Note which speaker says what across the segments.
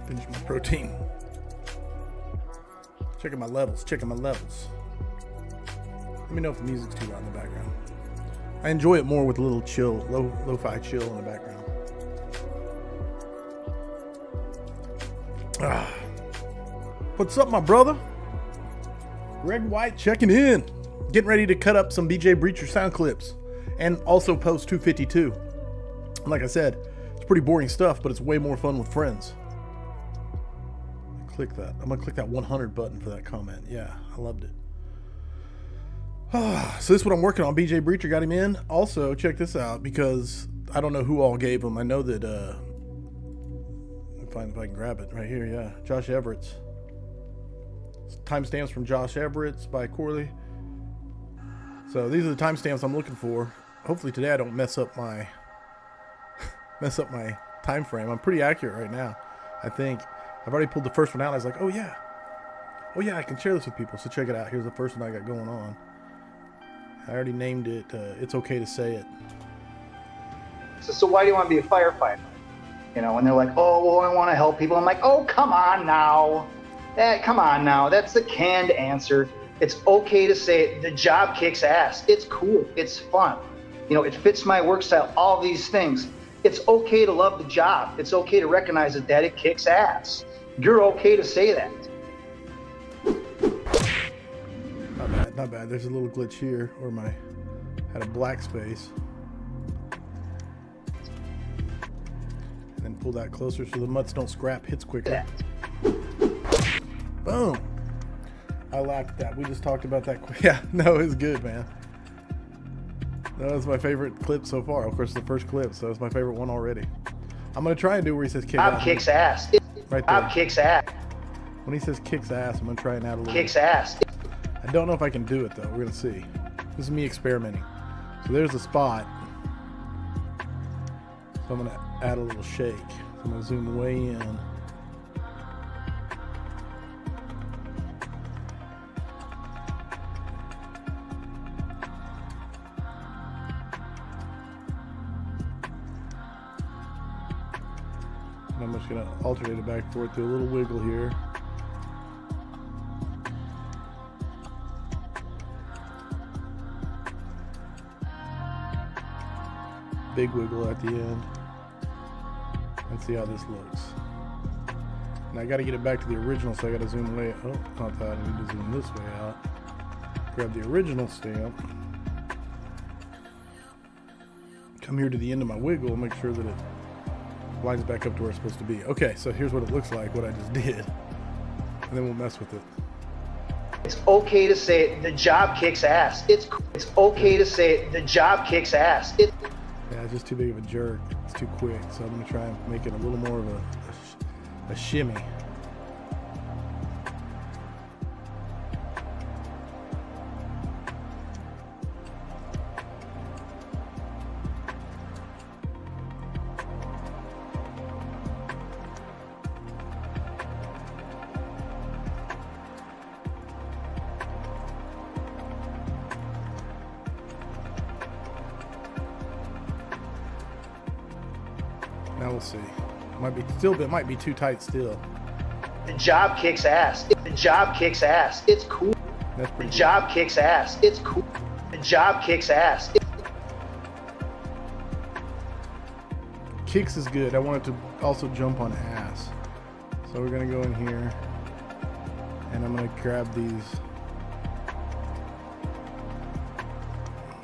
Speaker 1: Finish my protein. Checking my levels. Checking my levels. Let me know if the music's too loud in the background. I enjoy it more with a little chill, lo-fi chill in the background. What's up, my brother? Greg White checking in. Getting ready to cut up some BJ Breacher sound clips and also post 252. Like I said, it's pretty boring stuff, but it's way more fun with friends. Click that. I'm going to click that 100 button for that comment. Yeah, I loved it. So this is what I'm working on. BJ Breacher got him in. Also, check this out because I don't know who all gave him. I know that, let me find if I can grab it right here. Yeah, Josh Everett's. Timestamps from Josh Everett's by Corley. So these are the timestamps I'm looking for. Hopefully today I don't mess up my time frame. I'm pretty accurate right now. I think I've already pulled the first one out. I was like, oh yeah, I can share this with people. So check it out. Here's the first one I got going on. I already named it. It's okay to say it.
Speaker 2: So why do you want to be a firefighter? You know, and they're like, oh, well, I want to help people. I'm like, oh, come on now. Come on now. That's the canned answer. It's okay to say it. The job kicks ass. It's cool. It's fun. You know, it fits my work style, all these things. It's okay to love the job. It's okay to recognize that it kicks ass. You're okay to say that.
Speaker 1: Not bad. There's a little glitch here where had a black space. And then pull that closer so the mutts don't scrap, hits quicker. Boom. I laughed at that. We just talked about that. Yeah, no, it was good, man. That was my favorite clip so far. Of course, the first clip, so it's my favorite one already. I'm going to try and do where he says kick ass.
Speaker 2: Kicks ass.
Speaker 1: Right there.
Speaker 2: Kicks ass.
Speaker 1: When he says kicks ass, I'm going to try and add a little.
Speaker 2: Kicks ass.
Speaker 1: I don't know if I can do it, though. We're going to see. This is me experimenting. So there's the spot. So I'm going to add a little shake. So I'm going to zoom way in. And I'm just going to alternate it back and forth, do a little wiggle here. Big wiggle at the end. And see how this looks. And I got to get it back to the original, so I got to zoom way. Oh, not that. I need to zoom this way out. Grab the original stamp. Come here to the end of my wiggle, make sure that it lines back up to where it's supposed to be. Okay, so here's what it looks like, what I just did. And then we'll mess with it.
Speaker 2: It's okay to say it. The job kicks ass. It's okay to say it. The job kicks ass.
Speaker 1: Yeah, it's just too big of a jerk. It's too quick. So I'm going to try and make it a little more of a shimmy. Now we'll see. It might be too tight still.
Speaker 2: The job kicks ass. The job kicks ass. It's cool.
Speaker 1: That's pretty
Speaker 2: The job kicks ass. It's cool. The job kicks ass.
Speaker 1: Kicks is good. I want it to also jump on ass. So we're going to go in here and I'm going to grab these.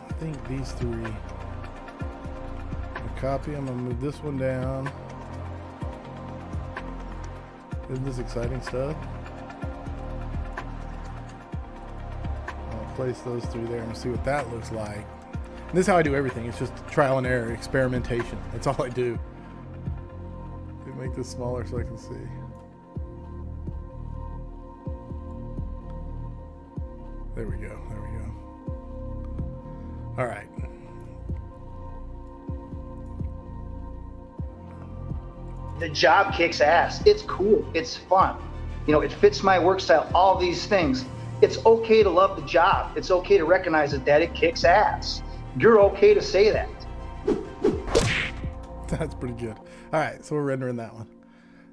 Speaker 1: I think these three. Copy. I'm going to move this one down. Isn't this exciting stuff? I'll place those three there and see what that looks like. And this is how I do everything. It's just trial and error, experimentation. That's all I do. Let me make this smaller so I can see. There we go. There we go. All right.
Speaker 2: The job kicks ass. It's cool. It's fun. You know, it fits my work style, all these things. It's okay to love the job. It's okay to recognize that it kicks ass. You're okay to say that.
Speaker 1: That's pretty good. All right, so we're rendering that one.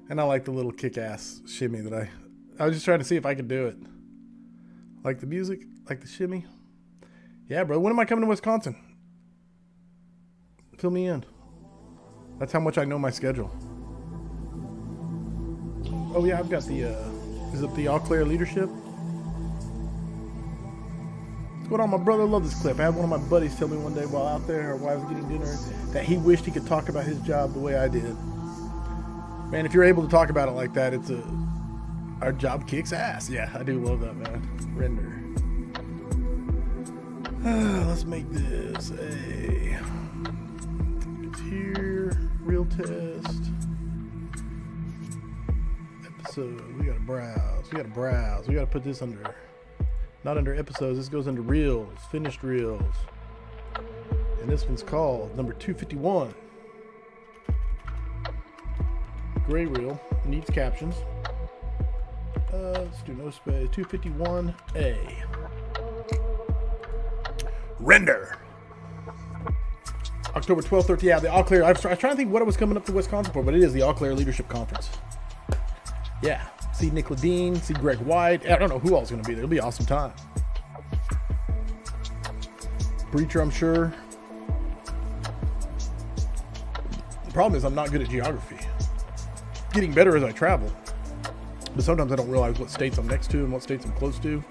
Speaker 1: And I like the little kick-ass shimmy that I was just trying to see if I could do it. Like the music, like the shimmy. Yeah, bro. When am I coming to Wisconsin? Fill me in. That's how much I know my schedule. Oh yeah, I've got the, is it the All Clear Leadership? What's going on, my brother? I love this clip. I had one of my buddies tell me one day while out there or while I was getting dinner that he wished he could talk about his job the way I did. Man, if you're able to talk about it like that, our job kicks ass. Yeah, I do love that, man. Render. Let's make this a here, real test. Episode, we gotta browse. We gotta put this under, not under episodes. This goes under reels, finished reels. And this one's called number 251. Gray reel, needs captions. Let's do no space. 251A. Render. October 12th, 13th. Yeah, the All Clear. I was trying to think what I was coming up to Wisconsin for, but it is the All Clear Leadership Conference. Yeah. See Nick Ledeen, see Greg White. I don't know who all's going to be there. It'll be an awesome time. Breacher, I'm sure. The problem is I'm not good at geography. Getting better as I travel. But sometimes I don't realize what states I'm next to and what states I'm close to.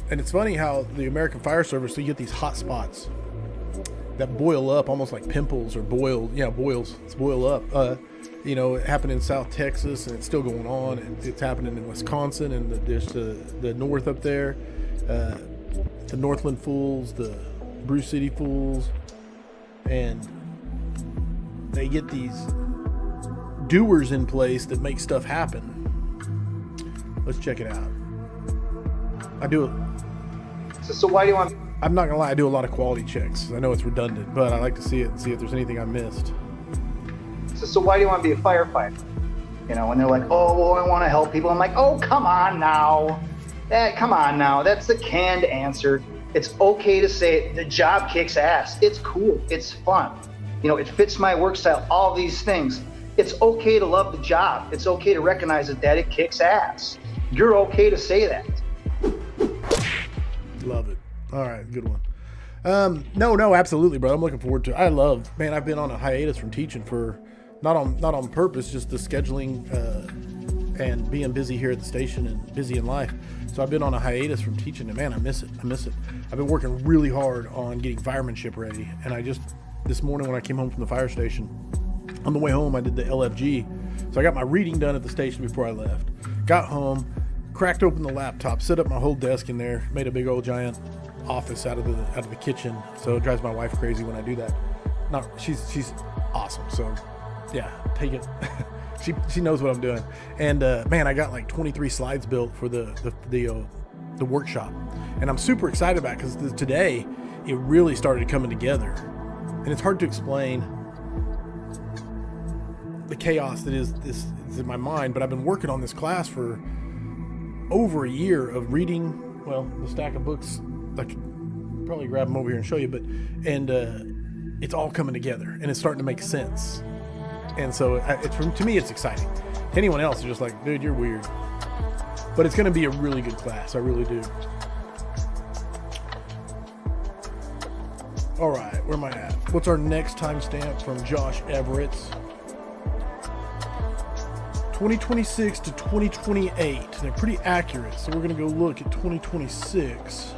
Speaker 1: And it's funny how the American Fire Service, so you get these hot spots that boil up almost like pimples or boil. Yeah, boils. It's boil up. It happened in South Texas and it's still going on. It's happening in Wisconsin and there's the north up there. The Northland Fools, the Bruce City Fools. And they get these doers in place that make stuff happen. Let's check it out. I do it.
Speaker 2: So why do you want?
Speaker 1: I'm not gonna lie. I do a lot of quality checks. I know it's redundant, but I like to see it and see if there's anything I missed.
Speaker 2: So why do you want to be a firefighter? And they're like, oh, well, I want to help people. I'm like, oh, come on now. That's the canned answer. It's okay to say the job kicks ass. It's cool. It's fun. It fits my work style. All these things. It's okay to love the job. It's okay to recognize that it kicks ass. You're okay to say that.
Speaker 1: Love it. All right, good one. No, absolutely, bro. I'm looking forward to it. I've been on a hiatus from teaching for not on purpose, just the scheduling and being busy here at the station and busy in life. So I've been on a hiatus from teaching, and man, I miss it. I've been working really hard on getting firemanship ready, and this morning when I came home from the fire station, on the way home I did the LFG. So I got my reading done at the station before I left. Got home, cracked open the laptop, set up my whole desk in there, made a big old giant office out of the kitchen. So it drives my wife crazy when I do that. She's awesome. So yeah, take it. she knows what I'm doing. And man, I got like 23 slides built for the workshop, and I'm super excited about it because today it really started coming together. And it's hard to explain the chaos that is in my mind, but I've been working on this class for over a year of reading, the stack of books. I could probably grab them over here and show you, and it's all coming together and it's starting to make sense. And so to me, it's exciting. To anyone else, they're just like, dude, you're weird. But it's going to be a really good class. I really do. All right, where am I at? What's our next timestamp from Josh Everett's? 2026 to 2028. They're pretty accurate, so we're going to go look at 2026.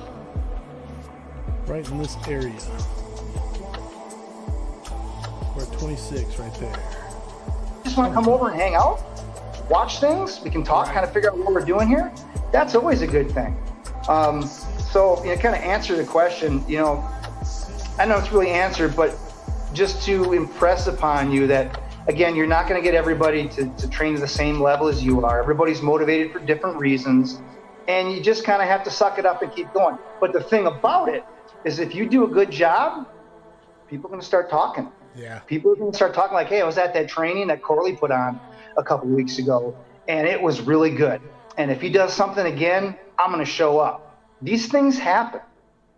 Speaker 1: Right in this area. We're at 26 right there.
Speaker 2: Just want to come over and hang out, watch things. We can talk, kind of figure out what we're doing here. That's always a good thing. So kind of answer the question. I know it's really answered, but just to impress upon you that, again, you're not going to get everybody to train to the same level as you are. Everybody's motivated for different reasons, and you just kind of have to suck it up and keep going. But the thing about it is, if you do a good job, people are going to start talking.
Speaker 1: Yeah.
Speaker 2: People are going to start talking like, hey, I was at that training that Corley put on a couple of weeks ago, and it was really good. And if he does something again, I'm going to show up. These things happen,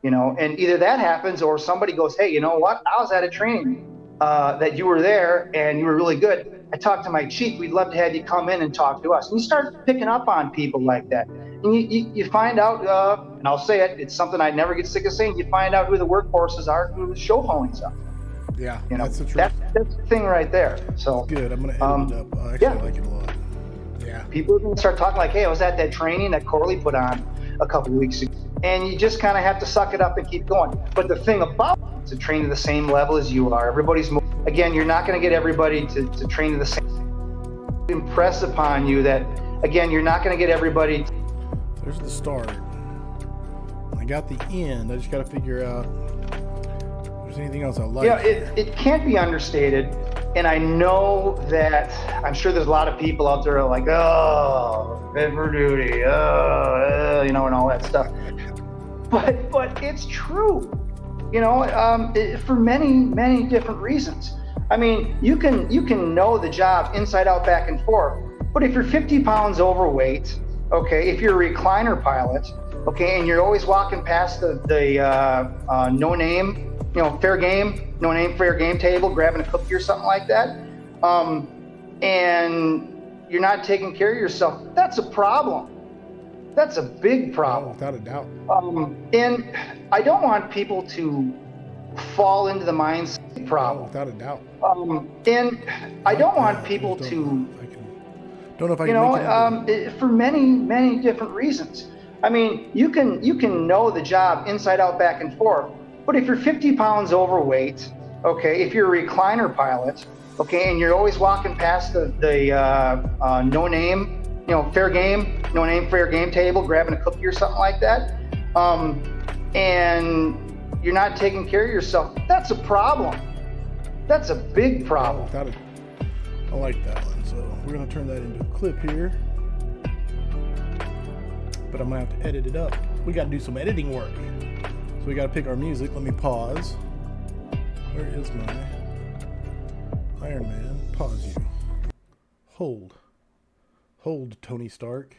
Speaker 2: and either that happens or somebody goes, hey, you know what? I was at a training that you were there and you were really good. I talked to my chief. We'd love to have you come in and talk to us. And you start picking up on people like that. And you find out, and I'll say it, it's something I never get sick of saying, you find out who the workhorses are, who the show ponies are.
Speaker 1: Yeah,
Speaker 2: You know,
Speaker 1: that's the truth.
Speaker 2: that's the thing right there. So
Speaker 1: Good. I'm going to edit it up. I actually like it a lot. Yeah.
Speaker 2: people are going to start talking like, hey, I was at that training that Corley put on a couple of weeks ago. And you just kind of have to suck it up and keep going. But the thing about it is to train to the same level as you are. Again, you're not going to get everybody to train to the same. Impress upon you that, again, you're not going to get everybody.
Speaker 1: There's the start. I got the end. I just got to figure out if there's anything else I like.
Speaker 2: Yeah, it can't be understated. And I know that I'm sure there's a lot of people out there like, oh, fit for duty, and all that stuff. But it's true, for many different reasons. I mean, you can know the job inside out, back and forth. But if you're 50 pounds overweight, okay, if you're a recliner pilot, okay, and you're always walking past the no name, fair game, no name, fair game table, grabbing a cookie or something like that, and you're not taking care of yourself, that's a problem. That's a big problem.
Speaker 1: Without a doubt.
Speaker 2: And I don't want people to fall into the mindset problem.
Speaker 1: Without a doubt.
Speaker 2: And I don't want people to,
Speaker 1: don't know if I can make it
Speaker 2: for many different reasons. I mean, you can know the job inside out, back and forth. But if you're 50 pounds overweight, okay, if you're a recliner pilot, okay, and you're always walking past the no name, fair game, no name, fair game table, grabbing a cookie or something like that, and you're not taking care of yourself, that's a problem. That's a big problem.
Speaker 1: I like that one. So we're going to turn that into a clip here. But I'm going to have to edit it up. We got to do some editing work. So we got to pick our music. Let me pause. Where is my Iron Man? Pause you. Hold, Tony Stark.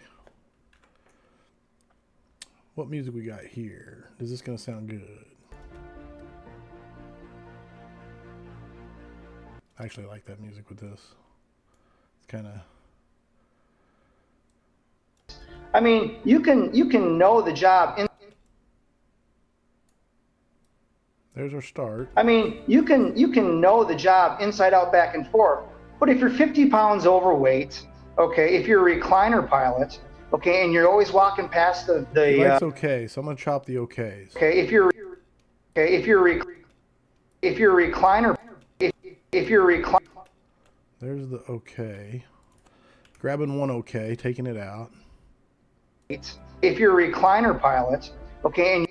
Speaker 1: What music we got here? Is this going to sound good? I actually like that music with this. It's kind of...
Speaker 2: I mean, you can know the job.
Speaker 1: There's our start.
Speaker 2: I mean, you can know the job inside out, back and forth. But if you're 50 pounds overweight, okay, if you're a recliner pilot, okay, and you're always walking past the
Speaker 1: That's okay. So I'm gonna chop the okays.
Speaker 2: Okay, if you're a recliner,
Speaker 1: there's the okay. Grabbing one okay, taking it out.
Speaker 2: If you're a recliner pilot, okay,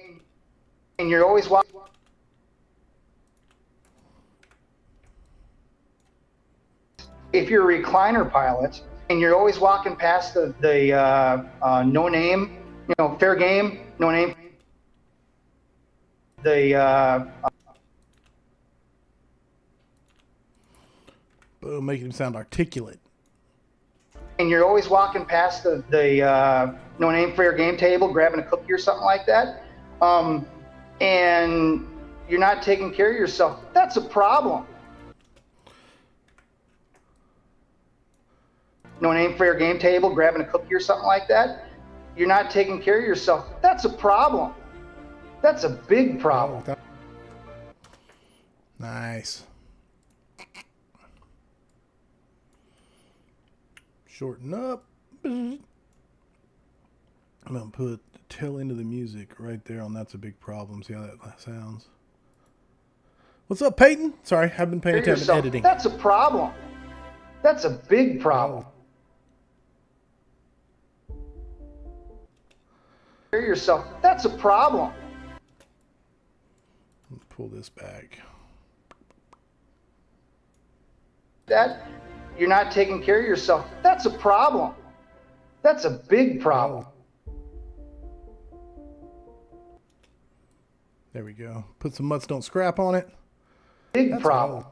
Speaker 2: and you're always walking. If you're a recliner pilot and you're always walking past the no name, fair game, no name,
Speaker 1: Boom, making him sound articulate.
Speaker 2: And you're always walking past the no name, fair game table, grabbing a cookie or something like that, and you're not taking care of yourself, that's a problem. No name, fair game table, grabbing a cookie or something like that, you're not taking care of yourself, that's a problem. That's a big problem.
Speaker 1: Nice. Shorten up. I'm going to put the tail end of the music right there on That's a Big Problem. See how that sounds? What's up, Peyton? Sorry, I've been paying attention to editing.
Speaker 2: That's a problem. That's a big problem. Yourself, that's a problem.
Speaker 1: Pull this back.
Speaker 2: That you're not taking care of yourself, that's a problem. That's a big problem.
Speaker 1: There we go. Put some Mutts Don't Scrap on it.
Speaker 2: Big problem.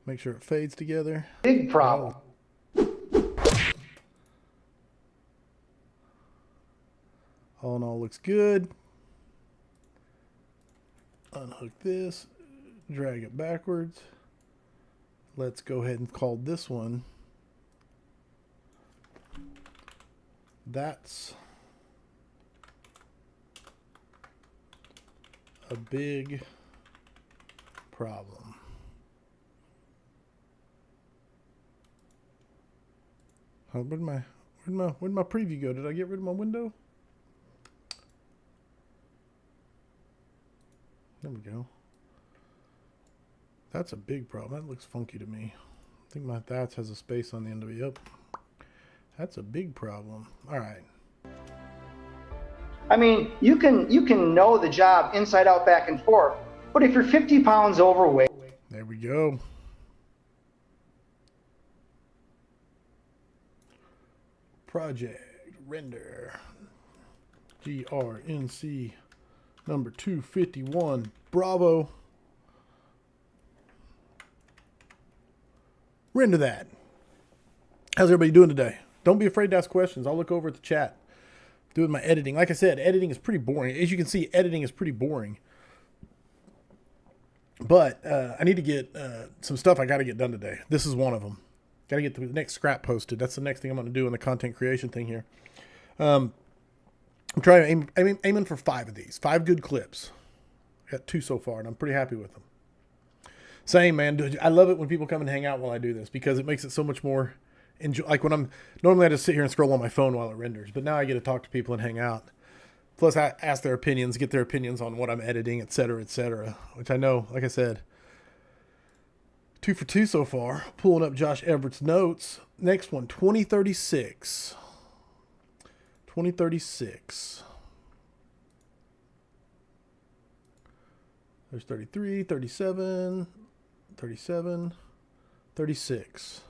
Speaker 1: Make sure it fades together.
Speaker 2: Big problem.
Speaker 1: All in all, looks good. Unhook this. drag it backwards. Let's go ahead and call this one. That's a big problem. Where'd my preview go? Did I get rid of my window? There we go. That's a big problem. That looks funky to me. I think my that's has a space on the end of it. Yep. That's a big problem. All right.
Speaker 2: I mean, you can know the job inside out, back and forth, but if you're 50 pounds overweight.
Speaker 1: There we go. Project render. GRNC number 251. Bravo. Render that. How's everybody doing today? Don't be afraid to ask questions. I'll look over at the chat. Doing my editing. Like I said, editing is pretty boring. As you can see, editing is pretty boring. But I need to get some stuff I got to get done today. This is one of them. Got to get the next scrap posted. That's the next thing I'm going to do in the content creation thing here. I'm aiming for 5 of these. 5 good clips. Got 2 so far, and I'm pretty happy with them. Same, man. Dude, I love it when people come and hang out while I do this because it makes it so much more enjoy. Like when normally I just sit here and scroll on my phone while it renders, but now I get to talk to people and hang out. Plus, I ask their opinions, get their opinions on what I'm editing, et cetera, which I know, like I said, 2 for 2 so far. Pulling up Josh Everett's notes. Next one, 2036. 2036. There's 33, 37, 37, 36.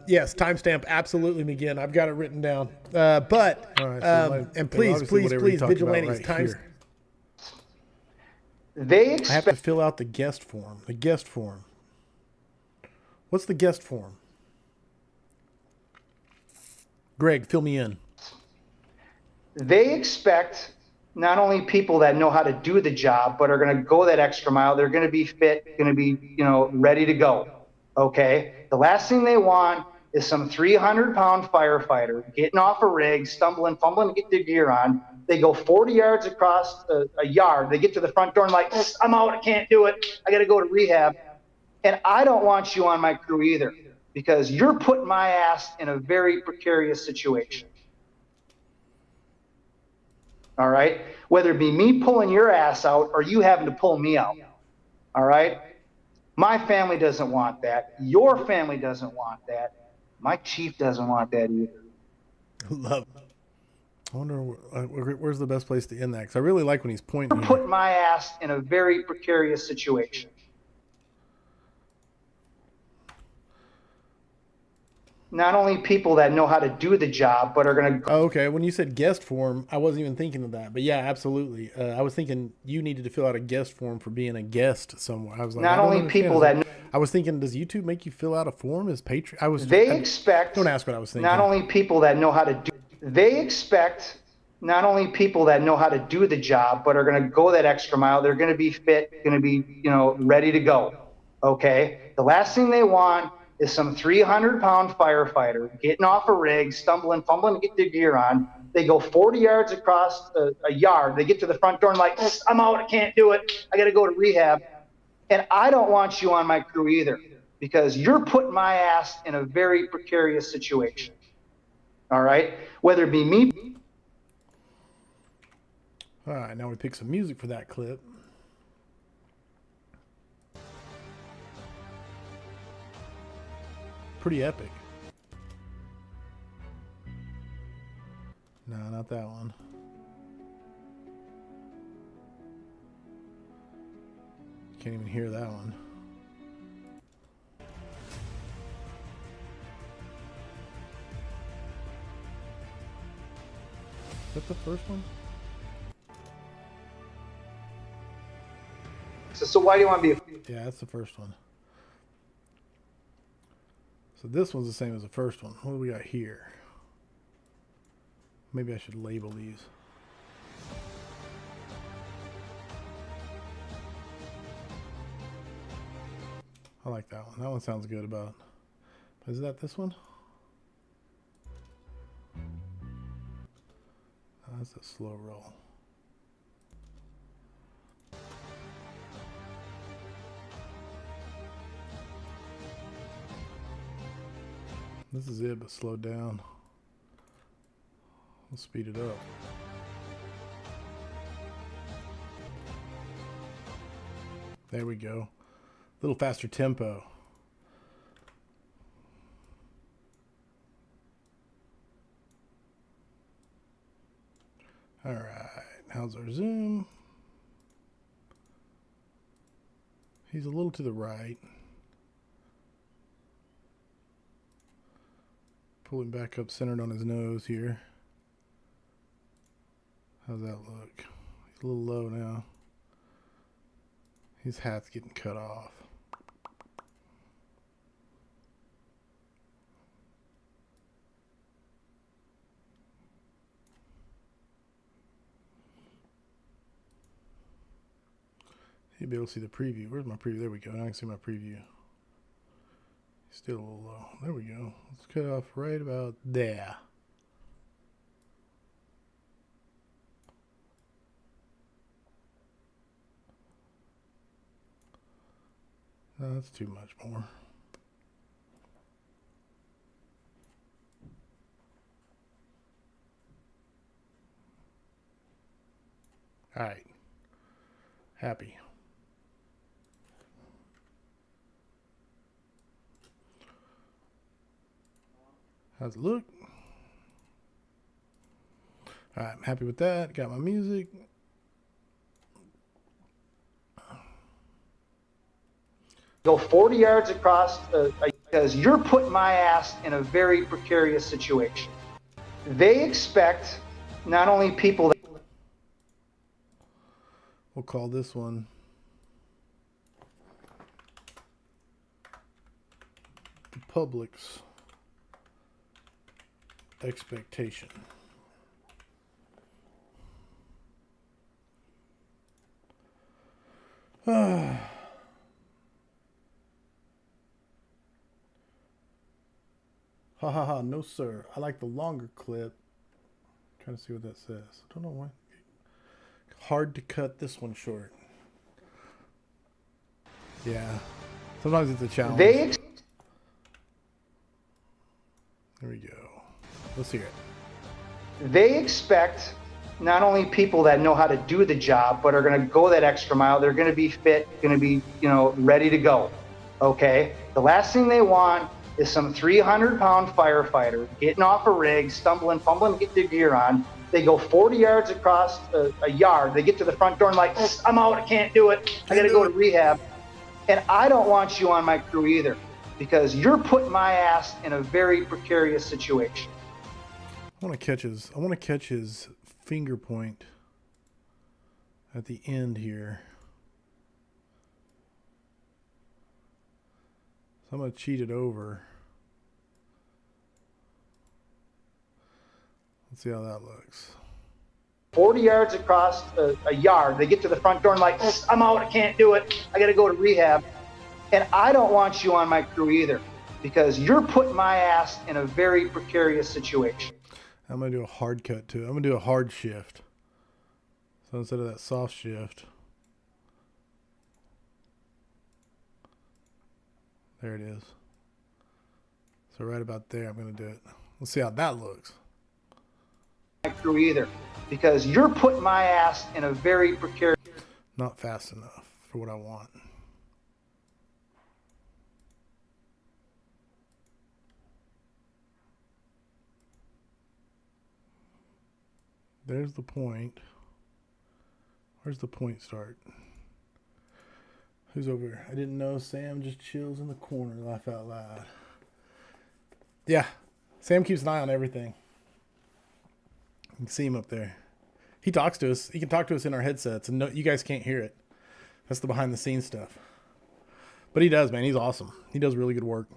Speaker 1: Yes, timestamp, absolutely, McGinn. I've got it written down. But, right, so and please, Vigilantes, right times. I have to fill out the guest form. The guest form. What's the guest form? Greg, fill me in.
Speaker 2: They expect not only people that know how to do the job, but are going to go that extra mile. They're going to be fit, going to be, ready to go. Okay. The last thing they want is some 300-pound firefighter getting off a rig, stumbling, fumbling to get their gear on. They go 40 yards across a yard. They get to the front door and like, I'm out. I can't do it. I got to go to rehab. And I don't want you on my crew either, because you're putting my ass in a very precarious situation. All right. Whether it be me pulling your ass out or you having to pull me out. All right. My family doesn't want that. Your family doesn't want that. My chief doesn't want that either.
Speaker 1: Love it. I wonder where's the best place to end that, because I really like when he's pointing.
Speaker 2: You're putting my ass in a very precarious situation. Not only people that know how to do the job, but are going to.
Speaker 1: Oh, okay. When you said guest form, I wasn't even thinking of that. But yeah, absolutely. I was thinking you needed to fill out a guest form for being a guest somewhere. I was like,
Speaker 2: not only people that.
Speaker 1: I was thinking, does YouTube make you fill out a form as Patreon?
Speaker 2: They expect.
Speaker 1: Don't ask what I was thinking.
Speaker 2: Not only people that know how to do. They expect not only people that know how to do the job, but are going to go that extra mile. They're going to be fit, going to be, ready to go. Okay. The last thing they want is some 300-pound firefighter getting off a rig, stumbling, fumbling to get their gear on. They go 40 yards across a yard. They get to the front door and like, I'm out. I can't do it. I got to go to rehab. And I don't want you on my crew either, because you're putting my ass in a very precarious situation. All right. Whether it be me.
Speaker 1: All right. Now we pick some music for that clip. Pretty epic. No, not that one. Can't even hear that one. Is that the first one?
Speaker 2: So why do you want to be?
Speaker 1: Yeah, that's the first one. So this one's the same as the first one. What do we got here? Maybe I should label these. I like that one. That one sounds good about. Is that this one? Oh, that's a slow roll. This is it, but slowed down. We'll speed it up. There we go. A little faster tempo. All right, how's our zoom? He's a little to the right. Pull him back up centered on his nose here. How's that look? He's a little low now. His hat's getting cut off. You'll be able to see the preview. Where's my preview? There we go. Now I can see my preview. Still a little low. There we go. Let's cut off right about there. No, that's too much more. All right. Happy. How's it look? All right, I'm happy with that. Got my music.
Speaker 2: Go 40 yards across because you're putting my ass in a very precarious situation. They expect not only people that
Speaker 1: We'll call this one the public's expectation. Ha ha ha, no sir. I like the longer clip. Trying to see what that says. I don't know why. Hard to cut this one short. Yeah. Sometimes it's a challenge. There we go. Let's hear it.
Speaker 2: They expect not only people that know how to do the job, but are going to go that extra mile. They're going to be fit, going to be, ready to go. Okay. The last thing they want is some 300-pound firefighter getting off a rig, stumbling, fumbling to get their gear on. They go 40 yards across a yard. They get to the front door and like, I'm out. I can't do it. I got to go to rehab. And I don't want you on my crew either, because you're putting my ass in a very precarious situation.
Speaker 1: I want to catch his finger point at the end here. So I'm going to cheat it over. Let's see how that looks.
Speaker 2: 40 yards across a yard. They get to the front door and like, I'm out. I can't do it. I got to go to rehab. And I don't want you on my crew either, because you're putting my ass in a very precarious situation.
Speaker 1: I'm going to do a hard cut too. I'm going to do a hard shift. So instead of that soft shift. There it is. So right about there, I'm going to do it. Let's see how that looks.
Speaker 2: My crew either, because you're putting my ass in a very precarious.
Speaker 1: Not fast enough for what I want. There's the point. Where's the point start? Who's over here? I didn't know. Sam just chills in the corner. Laugh out loud. Yeah. Sam keeps an eye on everything. You can see him up there. He talks to us. He can talk to us in our headsets, and no, you guys can't hear it. That's the behind the scenes stuff. But he does, man. He's awesome. He does really good work.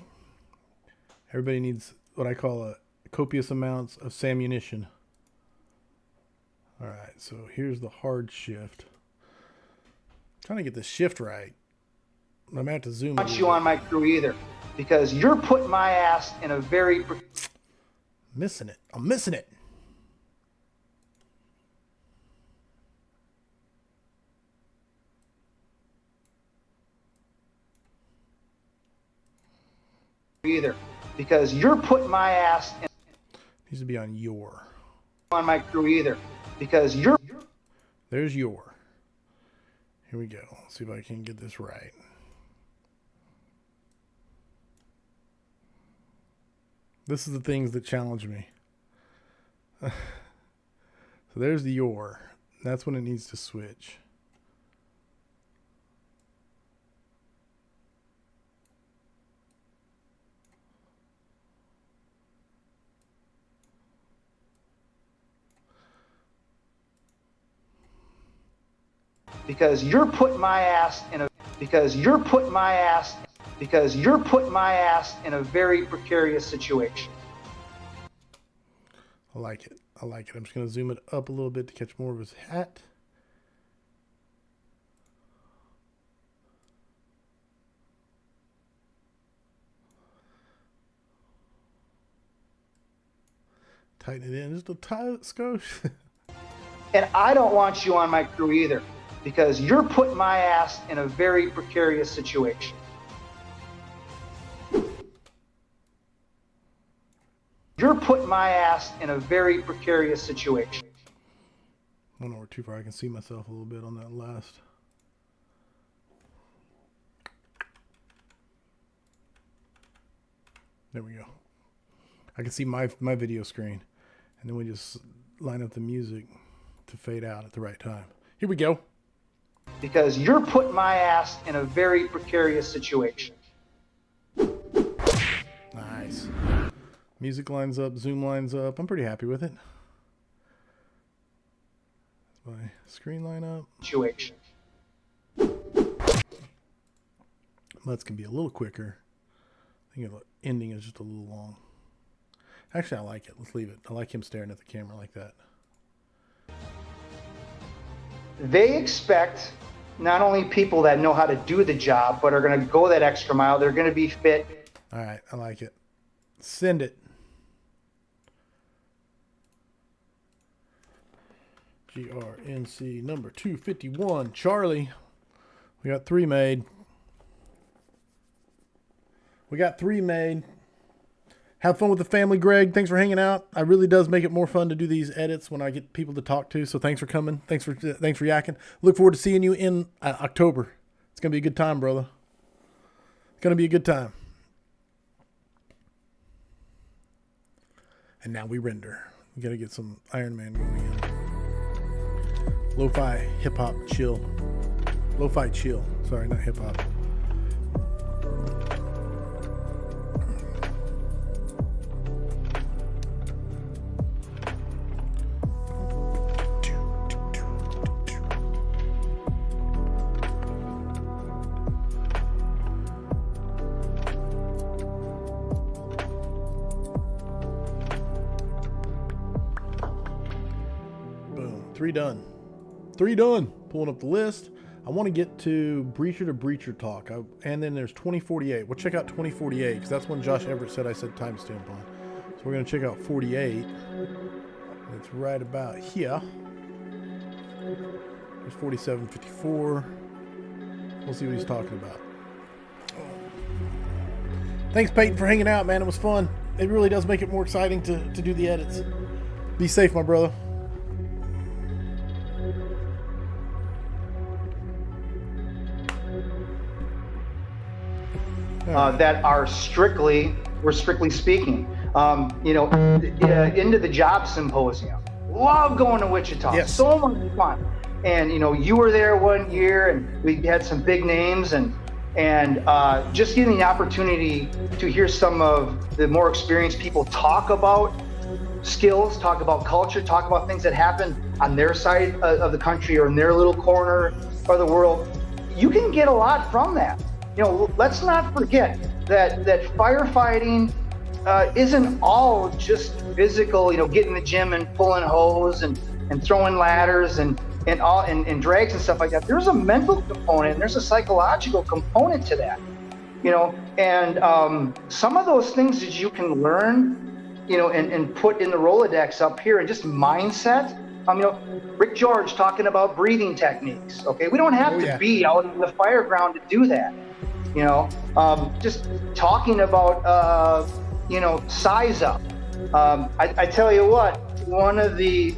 Speaker 1: Everybody needs what I call a copious amounts of Samunition. All right, so here's the hard shift. I'm trying to get the shift right. I'm gonna have to zoom.
Speaker 2: I don't want you on my crew either, because you're putting my ass in a very
Speaker 1: missing it. I'm missing it.
Speaker 2: either, because you're putting my ass in,
Speaker 1: needs to be on your.
Speaker 2: On my crew either, because you're.
Speaker 1: There's your. Here we go. Let's see if I can get this right. This is the things that challenge me. So there's the your. That's when it needs to switch.
Speaker 2: Because you're putting my ass in a. Because you're putting my ass. Because you're putting my ass in a very precarious situation.
Speaker 1: I like it. I like it. I'm just going to zoom it up a little bit to catch more of his hat. Tighten it in just a tiny skosh.
Speaker 2: And I don't want you on my crew either, because you're putting my ass in a very precarious situation. You're putting my ass in a very precarious situation.
Speaker 1: I don't know where too far. I can see myself a little bit on that last. There we go. I can see my video screen. And then we just line up the music to fade out at the right time. Here we go.
Speaker 2: Because you're putting my ass in a very precarious situation.
Speaker 1: Nice. Music lines up, zoom lines up. I'm pretty happy with it. My screen line up.
Speaker 2: Situation.
Speaker 1: That's going to be a little quicker. I think the ending is just a little long. Actually, I like it. Let's leave it. I like him staring at the camera like that.
Speaker 2: They expect not only people that know how to do the job, but are going to go that extra mile. They're going to be fit.
Speaker 1: All right. I like it. Send it. GRNC number 251. Charlie. We got 3 made. We got 3 made. Have fun with the family, Greg. Thanks for hanging out. It really does make it more fun to do these edits when I get people to talk to. So thanks for coming. Thanks for yakking. Look forward to seeing you in October. It's gonna be a good time, brother. It's gonna be a good time. And now we render. We gotta get some Iron Man going again. Lo-fi hip hop chill. Lo-fi chill. Sorry, not hip hop. Boom. 3 done. 3 done. Pulling up the list. I want to get to Breacher to Breacher talk. And then there's 2048. We'll check out 2048 because that's when Josh Everett said I said timestamp on. So we're going to check out 48. It's right about here. There's 4754. We'll see what he's talking about. Thanks, Peyton, for hanging out, man. It was fun. It really does make it more exciting to do the edits. Be safe, my brother.
Speaker 2: That are we're strictly speaking, into the job symposium. Love going to Wichita.
Speaker 1: Yes.
Speaker 2: So much fun. And, you were there one year and we had some big names and just getting the opportunity to hear some of the more experienced people talk about skills, talk about culture, talk about things that happen on their side of the country or in their little corner of the world. You can get a lot from that. Let's not forget that firefighting isn't all just physical, getting in the gym and pulling hose and throwing ladders and and drags and stuff like that, there's a mental component and there's a psychological component to that, and some of those things that you can learn, and put in the Rolodex up here, and just mindset. Rick George talking about breathing techniques. Okay, we don't have to be out in the fire ground to do that. Just talking about size up. I tell you what, one of the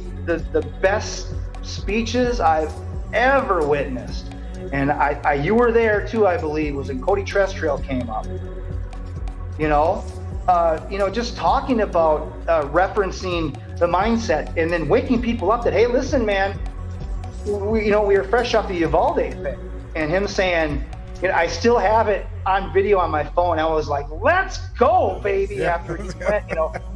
Speaker 2: best speeches I've ever witnessed, and you were there too, I believe, was when Cody Trestrail came up. Just talking about referencing the mindset, and then waking people up that, hey, listen, man, we were fresh off the Uvalde thing, and him saying, I still have it on video on my phone. I was like, let's go, baby.
Speaker 1: Yeah.
Speaker 2: After he went,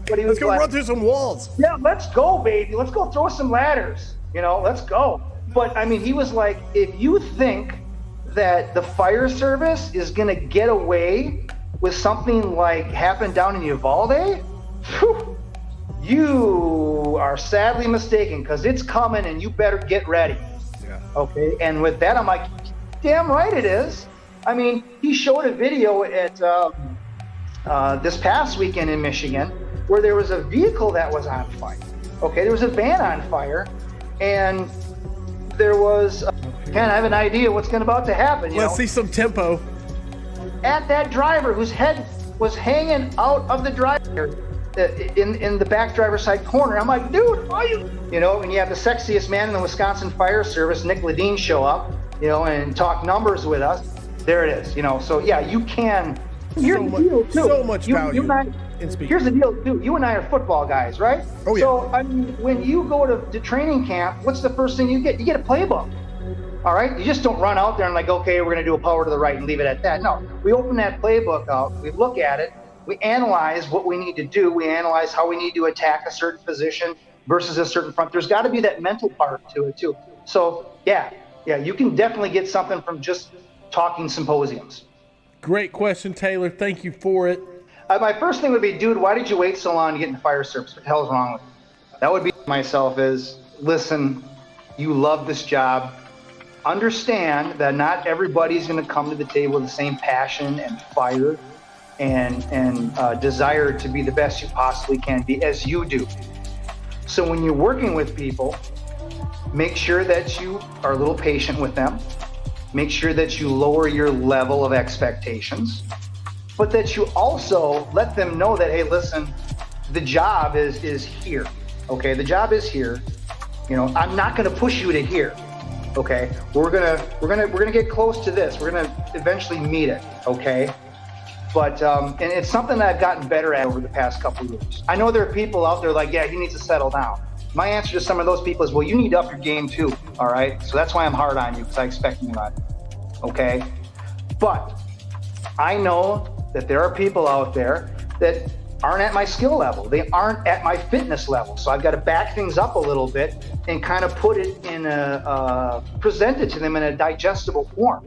Speaker 2: but he was
Speaker 1: Let's go
Speaker 2: like,
Speaker 1: run through some walls.
Speaker 2: yeah, let's go, baby. Let's go throw some ladders. Let's go. But he was like, if you think that the fire service is going to get away with something like happened down in Uvalde, whew, you are sadly mistaken, because it's coming and you better get ready.
Speaker 1: Yeah.
Speaker 2: Okay. And with that, I'm like, damn right it is. He showed a video at this past weekend in Michigan where there was a vehicle that was on fire. Okay, there was a van on fire, and there was, I have an idea what's about to happen.
Speaker 1: Let's see some tempo.
Speaker 2: At that driver whose head was hanging out of the driver in the back driver's side corner. I'm like, dude, are you? When you have the sexiest man in the Wisconsin Fire Service, Nick Ledeen, show up, and talk numbers with us. There it is. So yeah, you can. Here's the deal too.
Speaker 1: So much value in speaking.
Speaker 2: Here's the deal too. You and I are football guys, right?
Speaker 1: Oh yeah.
Speaker 2: So when you go to training camp, what's the first thing you get? You get a playbook. All right. You just don't run out there and like, okay, we're gonna do a power to the right and leave it at that. No, we open that playbook out. We look at it. We analyze what we need to do. We analyze how we need to attack a certain position versus a certain front. There's got to be that mental part to it too. So yeah, you can definitely get something from just talking symposiums.
Speaker 1: Great question, Taylor. Thank you for it.
Speaker 2: My first thing would be, dude, why did you wait so long to get into fire service? What the hell is wrong with you? That would be myself is, listen, you love this job. Understand that not everybody's going to come to the table with the same passion and fire and desire to be the best you possibly can be as you do. So when you're working with people, make sure that you are a little patient with them. Make sure that you lower your level of expectations, but that you also let them know that, hey, listen, the job is here. Okay, the job is here. I'm not going to push you to here. Okay, we're gonna get close to this. We're gonna eventually meet it. Okay, but and it's something that I've gotten better at over the past couple of years. I know there are people out there like, yeah, he needs to settle down. My answer to some of those people is, well, you need to up your game too. All right, so that's why I'm hard on you, because I expect more on you. Okay, but I know that there are people out there that aren't at my skill level. They aren't at my fitness level. So I've got to back things up a little bit and kind of put it in present it to them in a digestible form.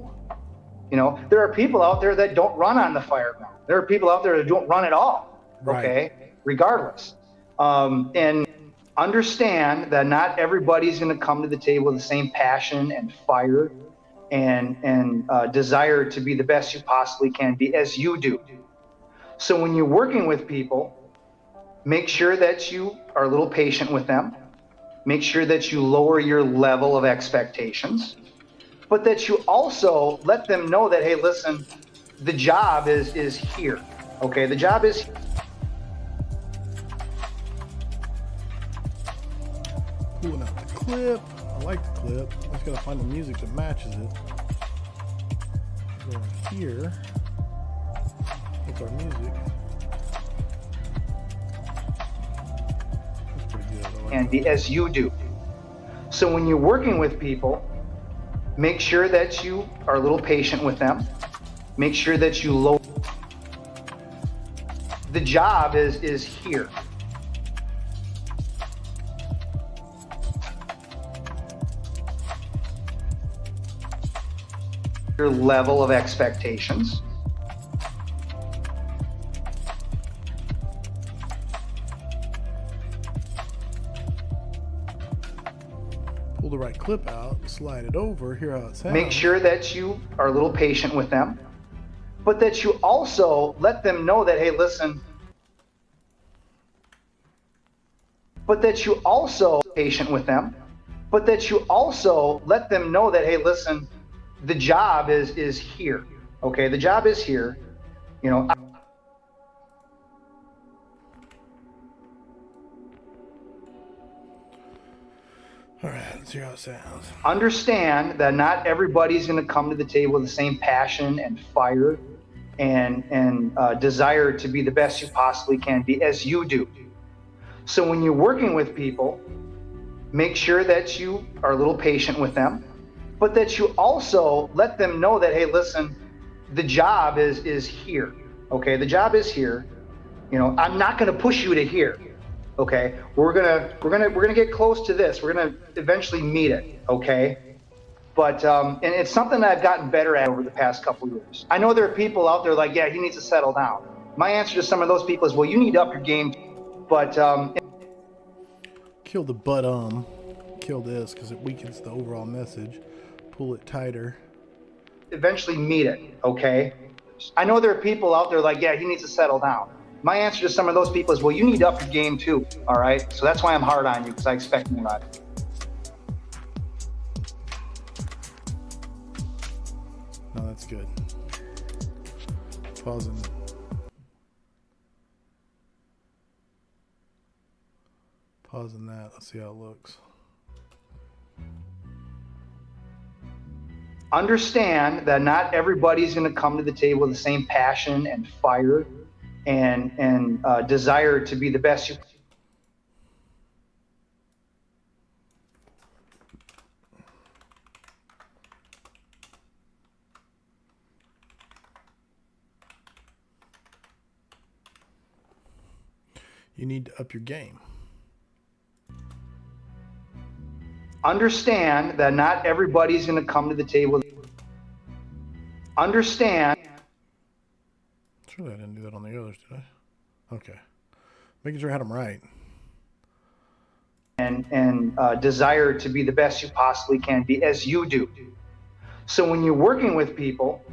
Speaker 2: There are people out there that don't run on the fire ground. There are people out there that don't run at all. Okay, right. Regardless. And understand that not everybody's going to come to the table with the same passion and fire and desire to be the best you possibly can be as you do. So when you're working with people, make sure that you are a little patient with them. Make sure that you lower your level of expectations, but that you also let them know that, hey, listen, the job is here. Okay, the job is here.
Speaker 1: Pulling out the clip. I like the clip. I just gotta find the music that matches it. Go right here. What's our music? That's pretty good. I like
Speaker 2: And be as you do. So when you're working with people, make sure that you are a little patient with them. Make sure that you lower. The job is here. Your level of expectations.
Speaker 1: Pull the right clip out, slide it over, hear how it sounds.
Speaker 2: Make sure that you are a little patient with them, but that you also let them know that, hey, listen, but that you also patient with them, but that you also let them know that, hey, listen, the job is here. Okay, the job is here. You know,
Speaker 1: all right, let's hear how it sounds.
Speaker 2: understand that not everybody's going to come to the table with the same passion and fire and desire to be the best you possibly can be as you do. So when you're working with people, make sure that you are a little patient with them, but that you also let them know that, hey, listen, the job is here. Okay, the job is here. You know, I'm not going to push you to here. Okay, we're gonna get close to this. We're gonna eventually meet it. Okay, but and it's something that I've gotten better at over the past couple of years. I know there are people out there like, yeah, he needs to settle down. My answer to some of those people is, well, you need to up your game. But
Speaker 1: kill the kill this because it weakens the overall message. Pull it tighter.
Speaker 2: Eventually meet it. Okay, I know there are people out there like, yeah, he needs to settle down. My answer to some of those people is, well, you need to up your game too, all right? So that's why I'm hard on you, because I expect more out of you.
Speaker 1: No, that's good. Pausing. Pausing that. Let's see how it looks.
Speaker 2: Understand that not everybody's going to come to the table with the same passion and fire and desire to be the best you.
Speaker 1: You need to up your game.
Speaker 2: Understand that not everybody's going to come to the table. Understand.
Speaker 1: Surely I didn't do that on the others, did I? Okay. Making sure I had them right.
Speaker 2: And desire to be the best you possibly can be as you do. So when you're working with people,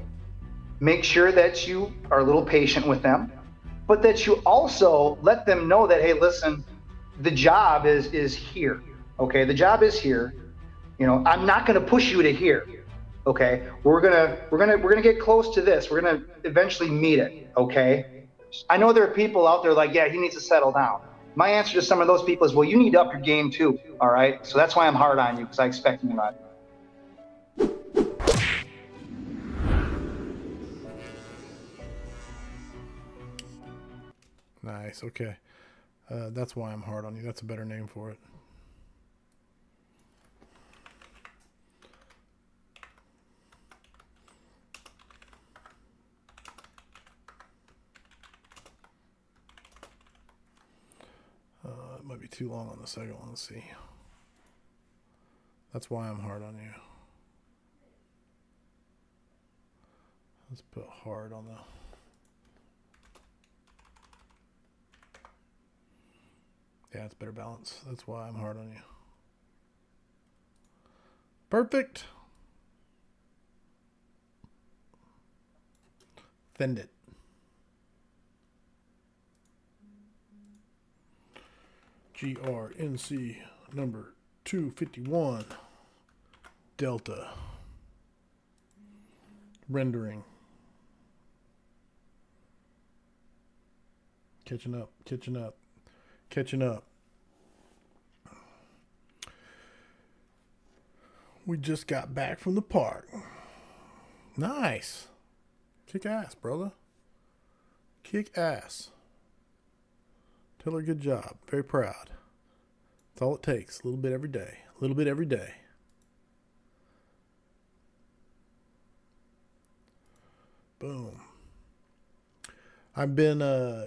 Speaker 2: make sure that you are a little patient with them, but that you also let them know that, hey, listen, the job is here. Okay, the job is here. You know, I'm not going to push you to here. Okay, we're gonna get close to this. We're gonna eventually meet it. Okay, I know there are people out there like, yeah, he needs to settle down. My answer to some of those people is, well, you need to up your game too. All right, so that's why I'm hard on you, because I expect more out of you.
Speaker 1: Nice. Okay, that's why I'm hard on you. That's a better name for it. It might be too long on the second one. Let's see. That's why I'm hard on you. Let's put hard on the... Yeah, it's better balance. That's why I'm hard on you. Perfect. Fend it. GRNC number 251 Delta rendering. Catching up. We just got back from the park. Nice. Kick ass, brother. Kick ass. Tell her good job. Very proud. That's all it takes. A little bit every day. A little bit every day. Boom. I've been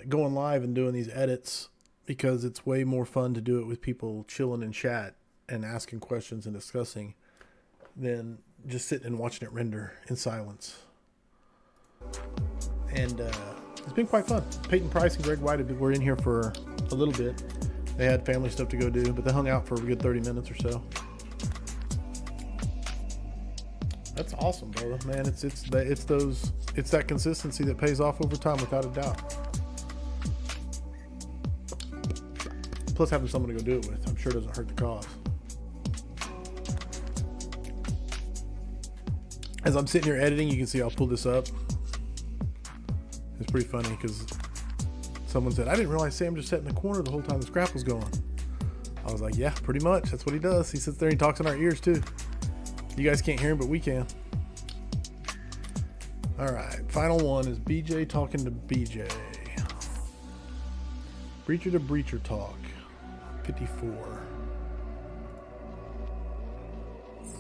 Speaker 1: going live and doing these edits because it's way more fun to do it with people chilling in chat and asking questions and discussing than just sitting and watching it render in silence. And it's been quite fun. Peyton Price and Greg White were in here for a little bit. They had family stuff to go do, but they hung out for a good 30 minutes or so. That's awesome, brother. Man, it's that consistency that pays off over time, without a doubt. Plus, having someone to go do it with, I'm sure doesn't hurt the cause. As I'm sitting here editing, you can see I'll pull this up. It's pretty funny because someone said, I didn't realize Sam just sat in the corner the whole time the scrap was going. I was like, yeah, pretty much. That's what he does. He sits there and he talks in our ears too. You guys can't hear him, but we can. All right, final one is BJ talking to BJ. Breacher to Breacher talk. 54.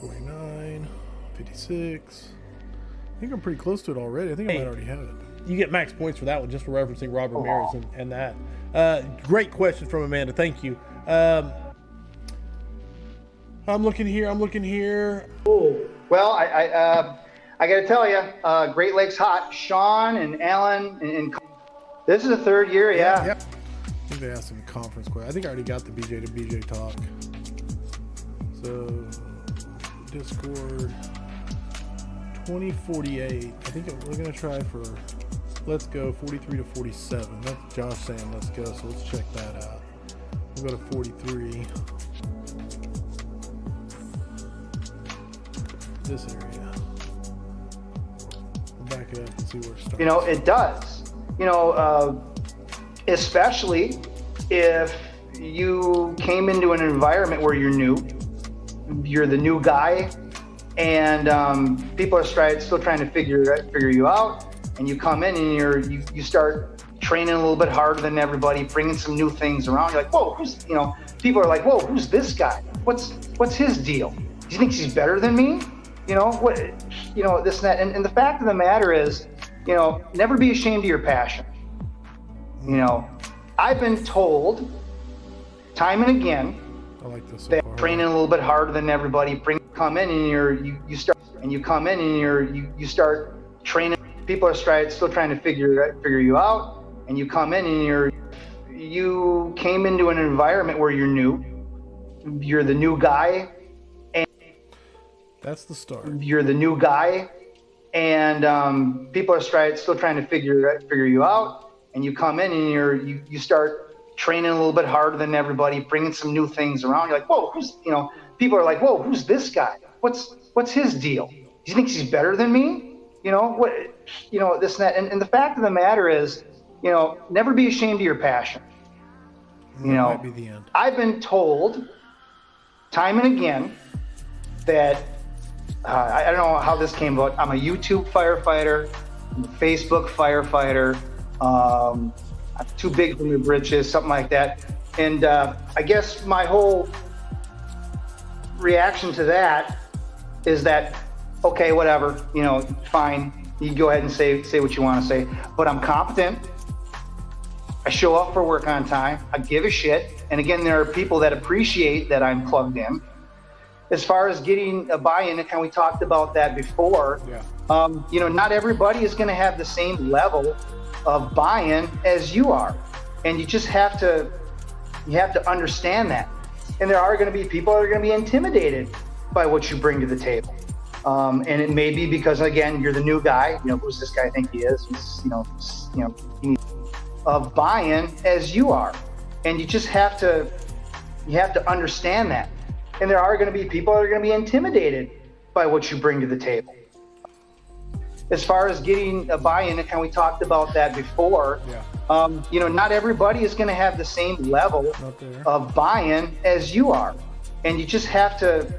Speaker 1: 49. 56. I think I'm pretty close to it already. I think I might already have it.
Speaker 3: You get max points for that one just for referencing Rob Ramirez and that. Great question from Amanda. Thank you. I'm looking here.
Speaker 2: Oh, well, I got to tell you, Great Lakes hot. Sean and Alan and this is the third year, yeah.
Speaker 1: Yep. I think they asked some conference question. I think I already got the BJ to BJ talk. So, Discord 2048. I think we're gonna try for let's go 43 to 47. That's Josh saying let's go, so let's check that out. We'll go to 43. This area. We'll back it up and see where it starts.
Speaker 2: You know, it does. You know, especially if you came into an environment where you're new, you're the new guy, and people are still trying to figure you out, and you come in and you start training a little bit harder than everybody, bringing some new things around. You're like, whoa, people are like, whoa, who's this guy? What's his deal? He thinks he's better than me? You know, this and that. And the fact of the matter is, you know, never be ashamed of your passion. You know, I've been told time and again,
Speaker 1: I like this so
Speaker 2: that
Speaker 1: far.
Speaker 2: training a little bit harder than everybody, come in and you start training. People are still trying to figure you out, and you come in and you came into an environment where you're new, you're the new guy.
Speaker 1: That's the start.
Speaker 2: You're the new guy, and people are still trying to figure you out, and you come in and you start training a little bit harder than everybody, bringing some new things around. You're like, whoa, people are like, whoa, who's this guy? What's his deal? He thinks he's better than me? You know, this and that. And the fact of the matter is, you know, never be ashamed of your passion. You know,
Speaker 1: might be the end.
Speaker 2: I've been told time and again that I don't know how this came about. I'm a YouTube firefighter, I'm a Facebook firefighter. I'm too big for my britches, something like that. And I guess my whole reaction to that is that, okay, whatever, you know, fine. You can go ahead and say what you want to say, but I'm competent. I show up for work on time. I give a shit. And again, there are people that appreciate that I'm plugged in. As far as getting a buy-in, and we talked about that before, you know, not everybody is going to have the same level of buy-in as you are. And you just have to understand that. And there are going to be people that are going to be intimidated by what you bring to the table. And it may be because, again, you're the new guy. You know, who's this guy think he is? He's, you know, he needs of buy-in as you are. And you just have to understand that. And there are going to be people that are going to be intimidated by what you bring to the table. As far as getting a buy-in, and we talked about that before, you know, not everybody is going to have the same level of buy-in as you are. And you just have to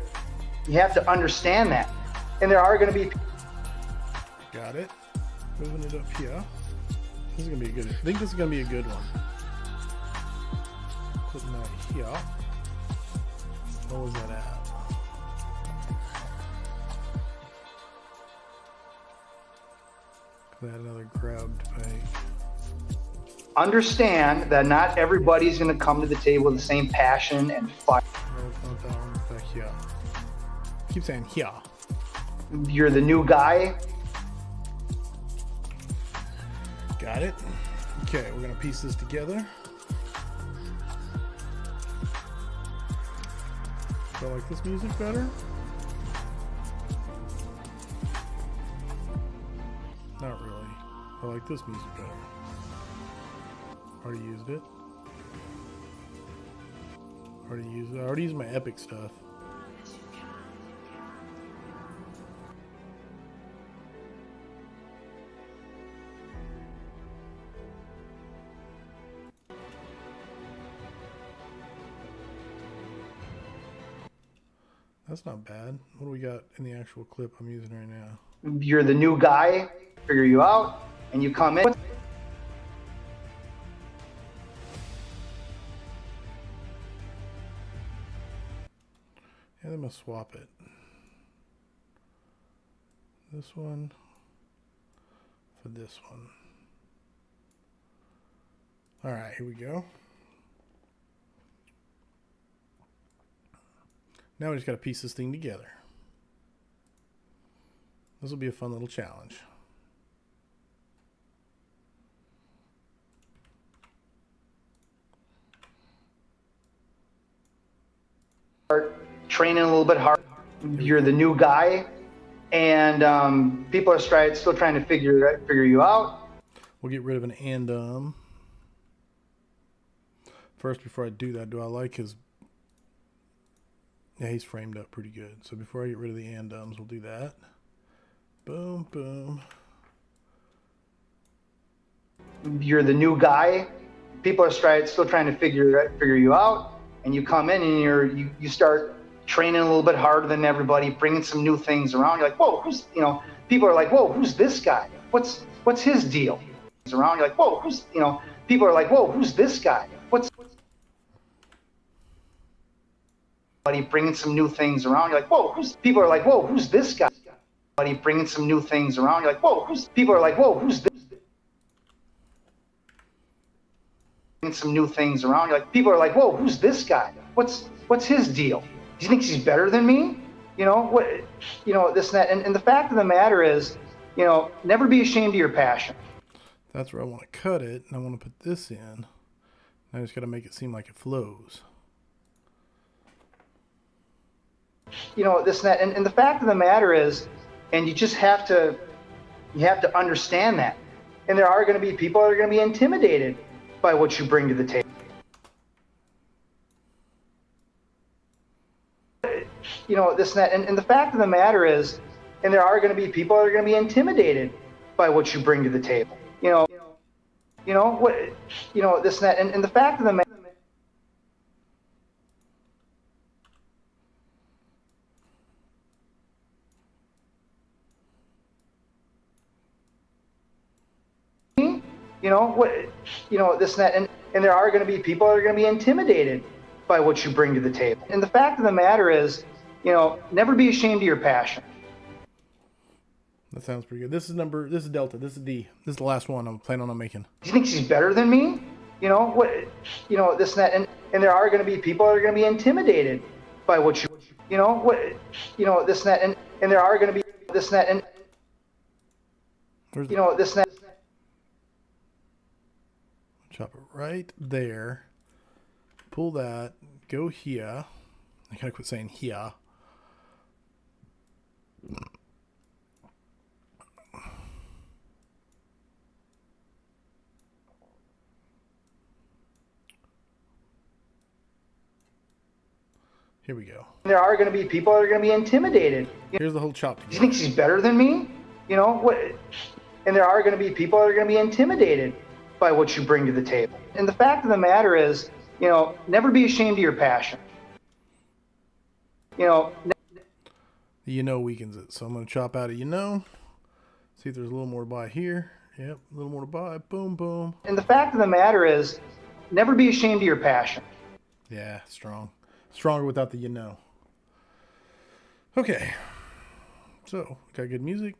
Speaker 2: understand that. And there are going to be...
Speaker 1: Got it. Moving it up here. This is going to be a good... I think this is going to be a good one. Putting that here. What was that at? I had another grabbed page.
Speaker 2: Understand that not everybody's going to come to the table with the same passion and fire.
Speaker 1: No, not that one. Back here. Keep saying here.
Speaker 2: You're the new guy.
Speaker 1: Got it. Okay, we're going to piece this together. Do I like this music better? Not really. I like this music better. Already used it. I already used my epic stuff. That's not bad. What do we got in the actual clip I'm using right now?
Speaker 2: You're the new guy, figure you out, and you come in.
Speaker 1: Yeah, they must swap it. This one for this one. All right, here we go. Now we just got to piece this thing together. This will be a fun little challenge.
Speaker 2: Start training a little bit hard. You're the new guy, and people are still trying to figure you out.
Speaker 1: We'll get rid of an and. First, before I do that, do I like his... Yeah, he's framed up pretty good. So before I get rid of the and-ums, we'll do that. Boom, boom.
Speaker 2: You're the new guy. People are still trying to figure you out, and you come in and you start training a little bit harder than everybody, bringing some new things around. You're like, whoa, who's, you know, people are like, whoa, who's this guy? What's his deal? Around, you're like, whoa, who's, you know, people are like, whoa, who's this guy? What's bringing some new things around. You're like, whoa, people are like, whoa, who's this guy? Bringing some new things around. You're like, whoa, people are like, whoa, who's this? Bringing some new things around. You're like, people are like, whoa, who's this guy? What's his deal? Do you think he's better than me? You know what? You know this and that. And the fact of the matter is, you know, never be ashamed of your passion.
Speaker 1: That's where I want to cut it, and I want to put this in. I just got to make it seem like it flows.
Speaker 2: You know this and that. And the fact of the matter is, and you just have to understand that. And there are going to be people that are going to be intimidated by what you bring to the table. You know this and that. And the fact of the matter is, and there are going to be people that are going to be intimidated by what you bring to the table. You know what? You know this and that. And the fact of the matter. You know what? You know this and that. And there are going to be people that are going to be intimidated by what you bring to the table. And the fact of the matter is, you know, never be ashamed of your passion.
Speaker 1: That sounds pretty good. This is Delta. This is D. This is the last one I'm planning on making.
Speaker 2: Do you think she's better than me? You know what? You know this and that. And there are going to be people that are going to be intimidated by what you know what? You know this and that. And there are going to be this and that. And you know this and that.
Speaker 1: Chop it right there. Pull that. Go here. I gotta quit saying here. Here we go.
Speaker 2: There are going to be people that are going to be intimidated.
Speaker 1: Here's the whole chop.
Speaker 2: Do you think she's better than me? You know what? And there are going to be people that are going to be intimidated by what you bring to the table. And the fact of the matter is, you know, never be ashamed of your passion. You know.
Speaker 1: Weakens it. So I'm going to chop out a See if there's a little more to buy here. Yep, a little more to buy. Boom, boom.
Speaker 2: And the fact of the matter is, never be ashamed of your passion.
Speaker 1: Yeah, strong. Stronger without the Okay. So, got good music.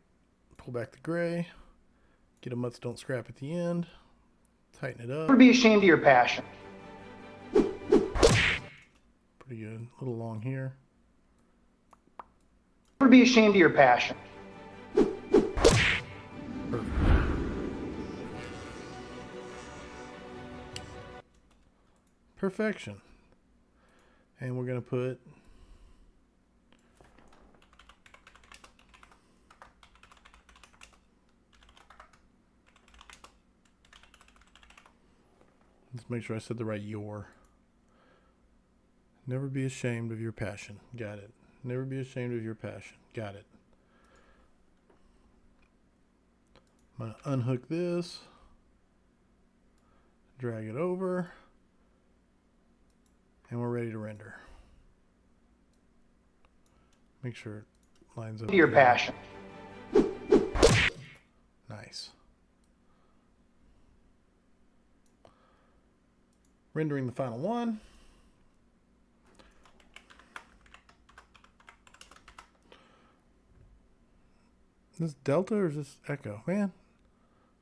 Speaker 1: Pull back the gray. Get a mutts don't scrap at the end. Tighten it up.
Speaker 2: Never be ashamed of your passion.
Speaker 1: Pretty good. A little long here.
Speaker 2: Never be ashamed of your passion.
Speaker 1: Perfect. Perfection. And we're going to put Let's make sure I said the right your. Never be ashamed of your passion. Got it. Never be ashamed of your passion. Got it. I'm going to unhook this. Drag it over. And we're ready to render. Make sure it lines up.
Speaker 2: Your passion.
Speaker 1: Nice. Rendering the final one. Is this delta or is this echo? Man,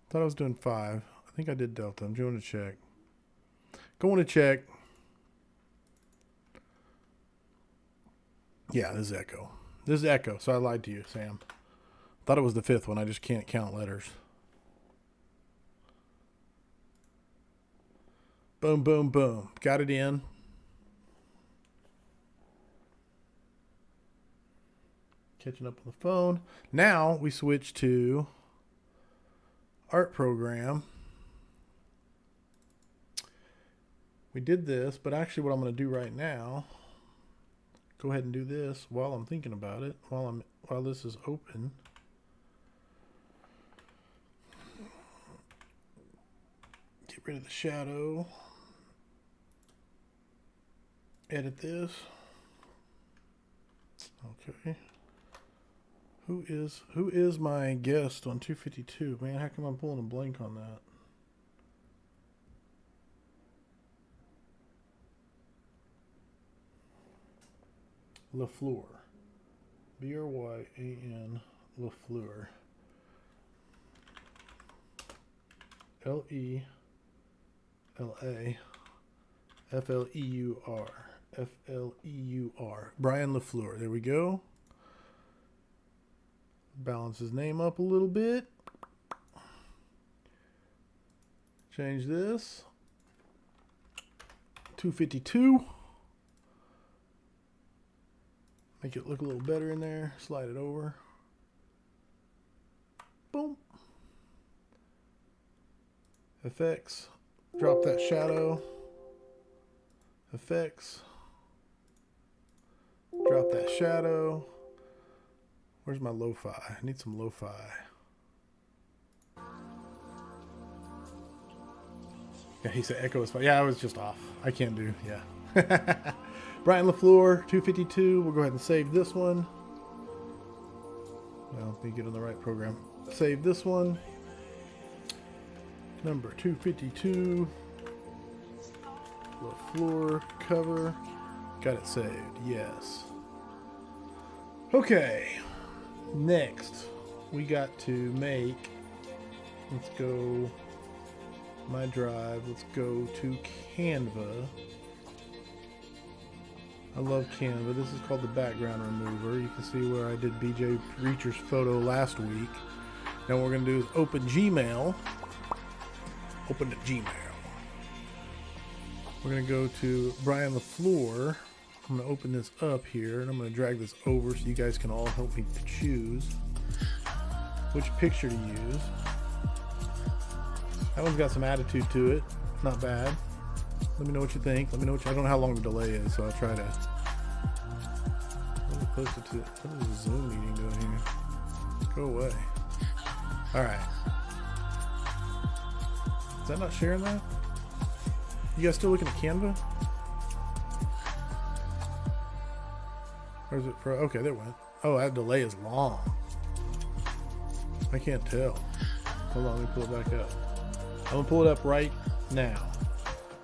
Speaker 1: thought I was doing 5. I think I did delta. I'm going to check. Going to check. Yeah, this is echo. This is echo, so I lied to you, Sam. Thought it was the 5th one. I just can't count letters. Boom, boom, boom. Got it in. Catching up on the phone. Now we switch to art program. We did this, but actually what I'm going to do right now, go ahead and do this while I'm thinking about it, while this is open. Get rid of the shadow. Edit this. Okay. Who is my guest on 252? Man, how come I'm pulling a blank on that? LaFleur. B-R-Y-A-N. LaFleur. L-E-L-A. F-L-E-U-R. F-L-E-U-R. Brian LaFleur. There we go. Balance his name up a little bit. Change this. 252. Make it look a little better in there. Slide it over. Boom. Effects. Drop that shadow. Effects. Drop that shadow. Where's my lo-fi? I need some lo-fi. Yeah, he said echo is fine. Yeah, I was just off. I can't do, yeah. Brian LaFleur, 252. We'll go ahead and save this one. Well, let me get on the right program. Save this one. Number 252. LaFleur cover. Got it saved. Yes. Okay. Next, we got to make, let's go, my drive, let's go to Canva. I love Canva. This is called the background remover. You can see where I did BJ Reacher's photo last week. Now what we're going to do is open Gmail. Open the Gmail. We're going to go to Brian LaFleur. I'm going to open this up here, and I'm going to drag this over so you guys can all help me choose which picture to use. That one's got some attitude to it. Not bad. Let me know what you think. Let me know what I don't know how long the delay is, so I'll try to. Let me post it to. What is the Zoom meeting doing here? Go away. All right. Is that not sharing that? You guys still looking at Canva? Or is it for? Okay, there it went. Oh, that delay is long. I can't tell. Hold on, let me pull it back up. I'm gonna pull it up right now.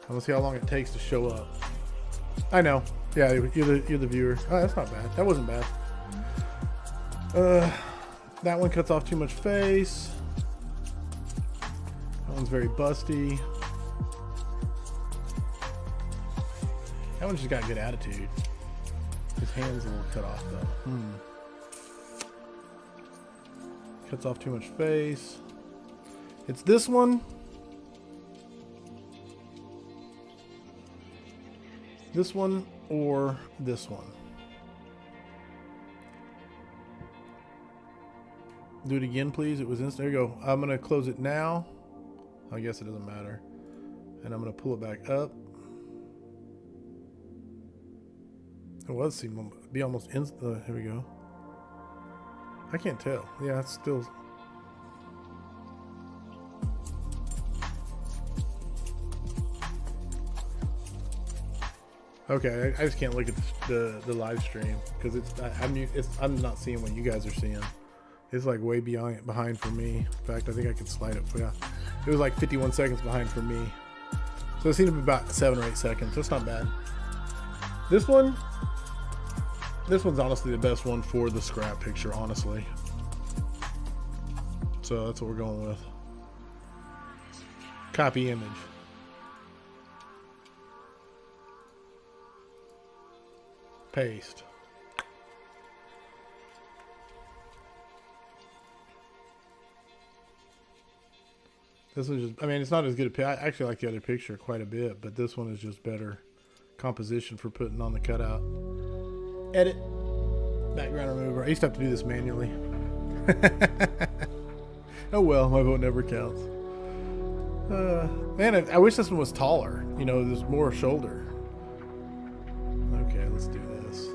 Speaker 1: I'm gonna see how long it takes to show up. I know. Yeah, you're the viewer. Oh, that's not bad. That wasn't bad. That one cuts off too much face. That one's very busty. That one's just got good attitude. His hand's a little cut off though. Cuts off too much face. It's this one. This one or this one. Do it again, please. It was instant. There you go. I'm going to close it now. I guess it doesn't matter. And I'm going to pull it back up. It was seem to be almost here we go. I can't tell. Yeah, it's still. Okay, I just can't look at the live stream because I'm not seeing what you guys are seeing. It's like way behind for me. In fact, I think I can slide it for you. It was like 51 seconds behind for me. So it seemed to be about 7 or 8 seconds. So it's not bad. This one's honestly the best one for the scrap picture, honestly. So that's what we're going with. Copy image. Paste. This one's just, I mean, it's not as good I actually like the other picture quite a bit, but this one is just better composition for putting on the cutout. Edit. Background remover. I used to have to do this manually. Oh well, my vote never counts. Man, I wish this one was taller. You know, there's more shoulder. Okay, let's do this.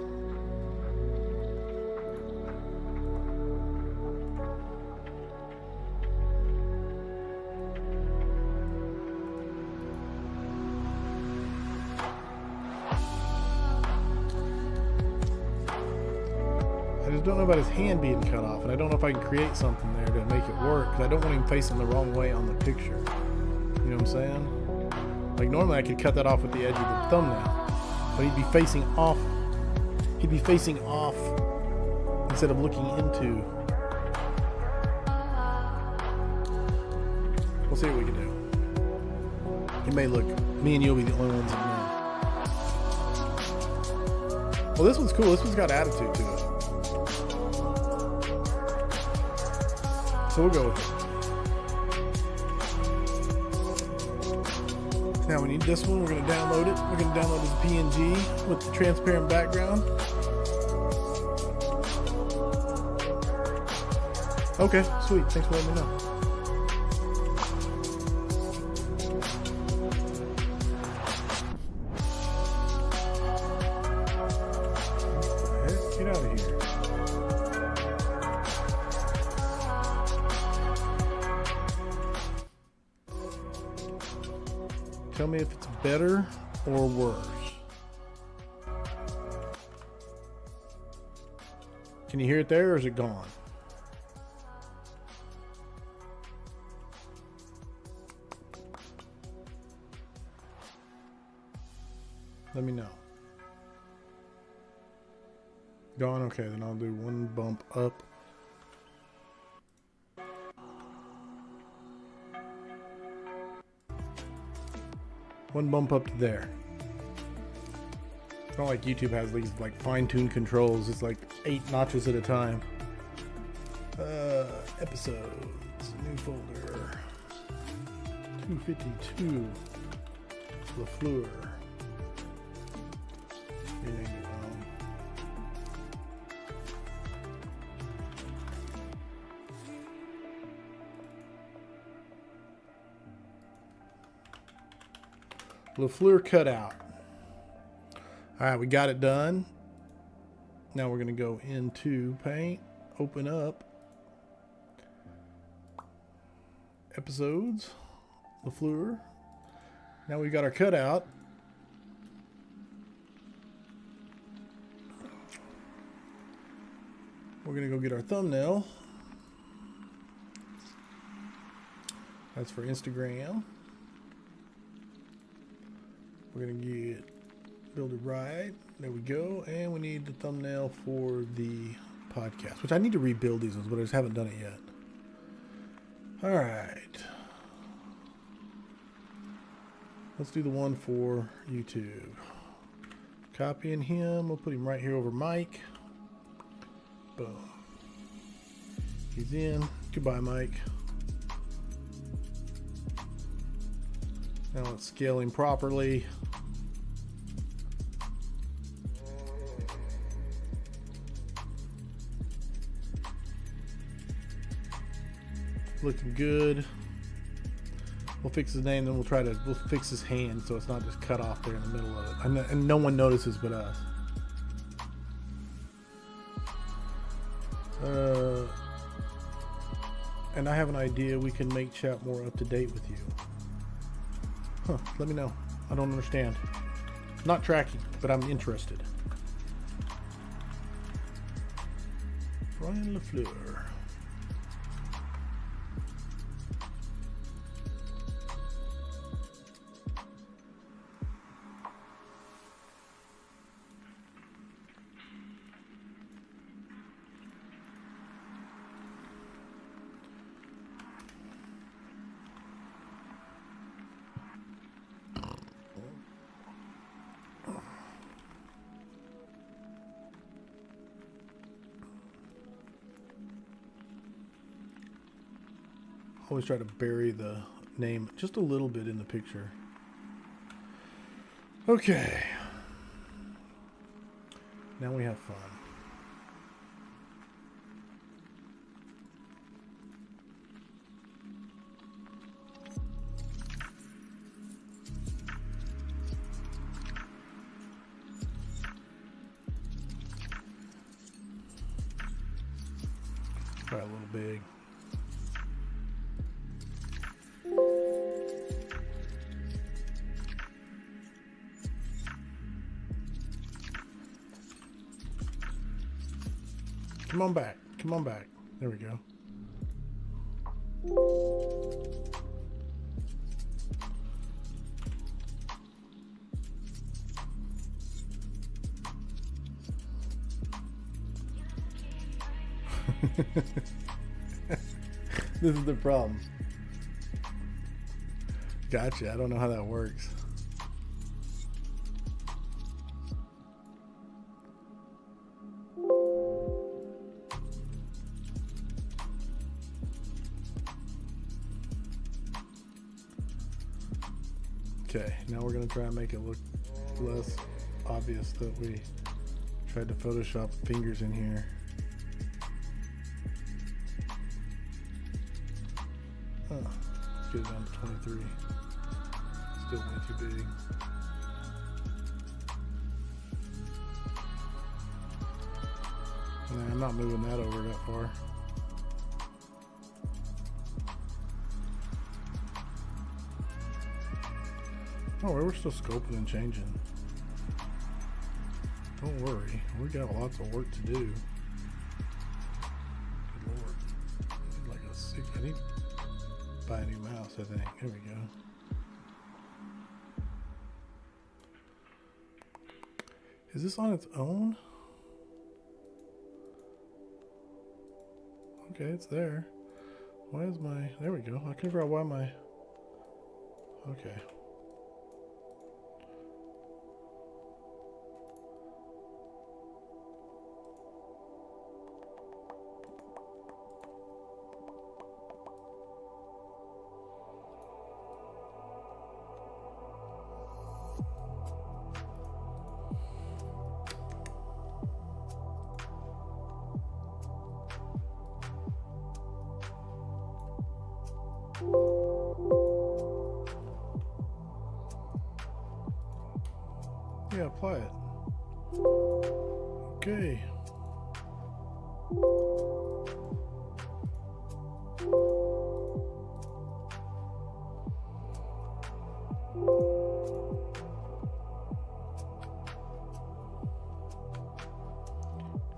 Speaker 1: I just don't know about his hand being cut off, and I don't know if I can create something there to make it work, because I don't want him facing the wrong way on the picture. You know what I'm saying? Like normally I could cut that off with the edge of the thumbnail, but he'd be facing off. He'd be facing off instead of looking into. We'll see what we can do. It may look, me and you'll be the only ones that know. Well, this one's cool. This one's got attitude to it. So we'll go with it. Now we need this one. We're going to download it. We're going to download this PNG with the transparent background. Okay, sweet. Thanks for letting me know. Get out of here. Tell me if it's better or worse. Can you hear it there, or is it gone? Let me know. Gone? Okay, then I'll do one bump up. One bump up to there. It's not like YouTube has these like fine-tuned controls. It's like 8 notches at a time. Episodes, new folder. 252. LaFleur. Renamed it wrong. LaFleur cutout. All right, we got it done. Now we're going to go into Paint, open up episodes, LaFleur. Now we got our cutout. We're going to go get our thumbnail. That's for Instagram. We're going to get build it right. There we go. And we need the thumbnail for the podcast, which I need to rebuild these ones, but I just haven't done it yet. All right. Let's do the one for YouTube. Copying him. We'll put him right here over Mike. Boom. He's in. Goodbye, Mike. Now let's scale him properly. Looking good.
Speaker 3: We'll fix his name, then we'll fix his hand so it's not just cut off there in the middle of it, and no one notices but us. And I have an idea. We can make chat more up to date with you. Huh? Let me know. I don't understand. Not tracking, but I'm interested. Brian LaFleur. Always try to bury the name just a little bit in the picture. Okay. Now we have fun. Try a little big. Come on back. Come on back. There we go. This is the problem. Gotcha. I don't know how that works. Okay, now we're going to try and make it look less obvious that we tried to Photoshop fingers in here. Oh, let's get it down to 23. Still way too big. Nah, I'm not moving that over that far. Oh, we're still scoping and changing. Don't worry, we got lots of work to do. Good Lord. I need like a six. I need to buy a new mouse, I think. There we go. Is this on its own? Okay, it's there. Why is my... There we go. I can figure out why my... Okay. Yeah, apply it. Okay.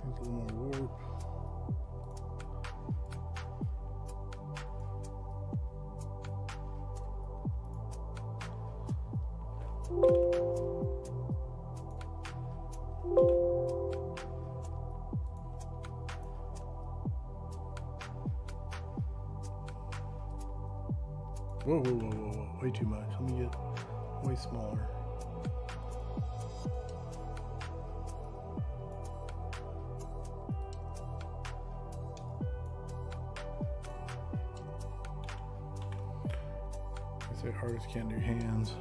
Speaker 3: Needs a little more warp. Whoa, whoa, whoa, whoa, whoa, way too much. Let me get way smaller. They say artists can't do hands.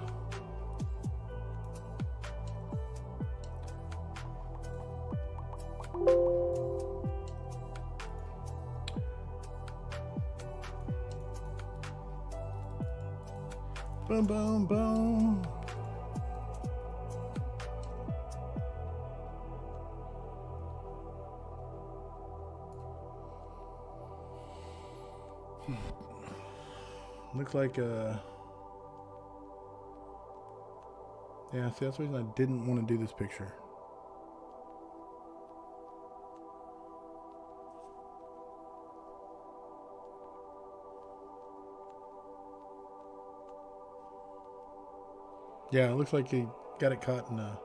Speaker 1: Boom, boom, boom. Looks like yeah, see, that's the reason I didn't want to do this picture. Yeah, it looks like he got it caught in a...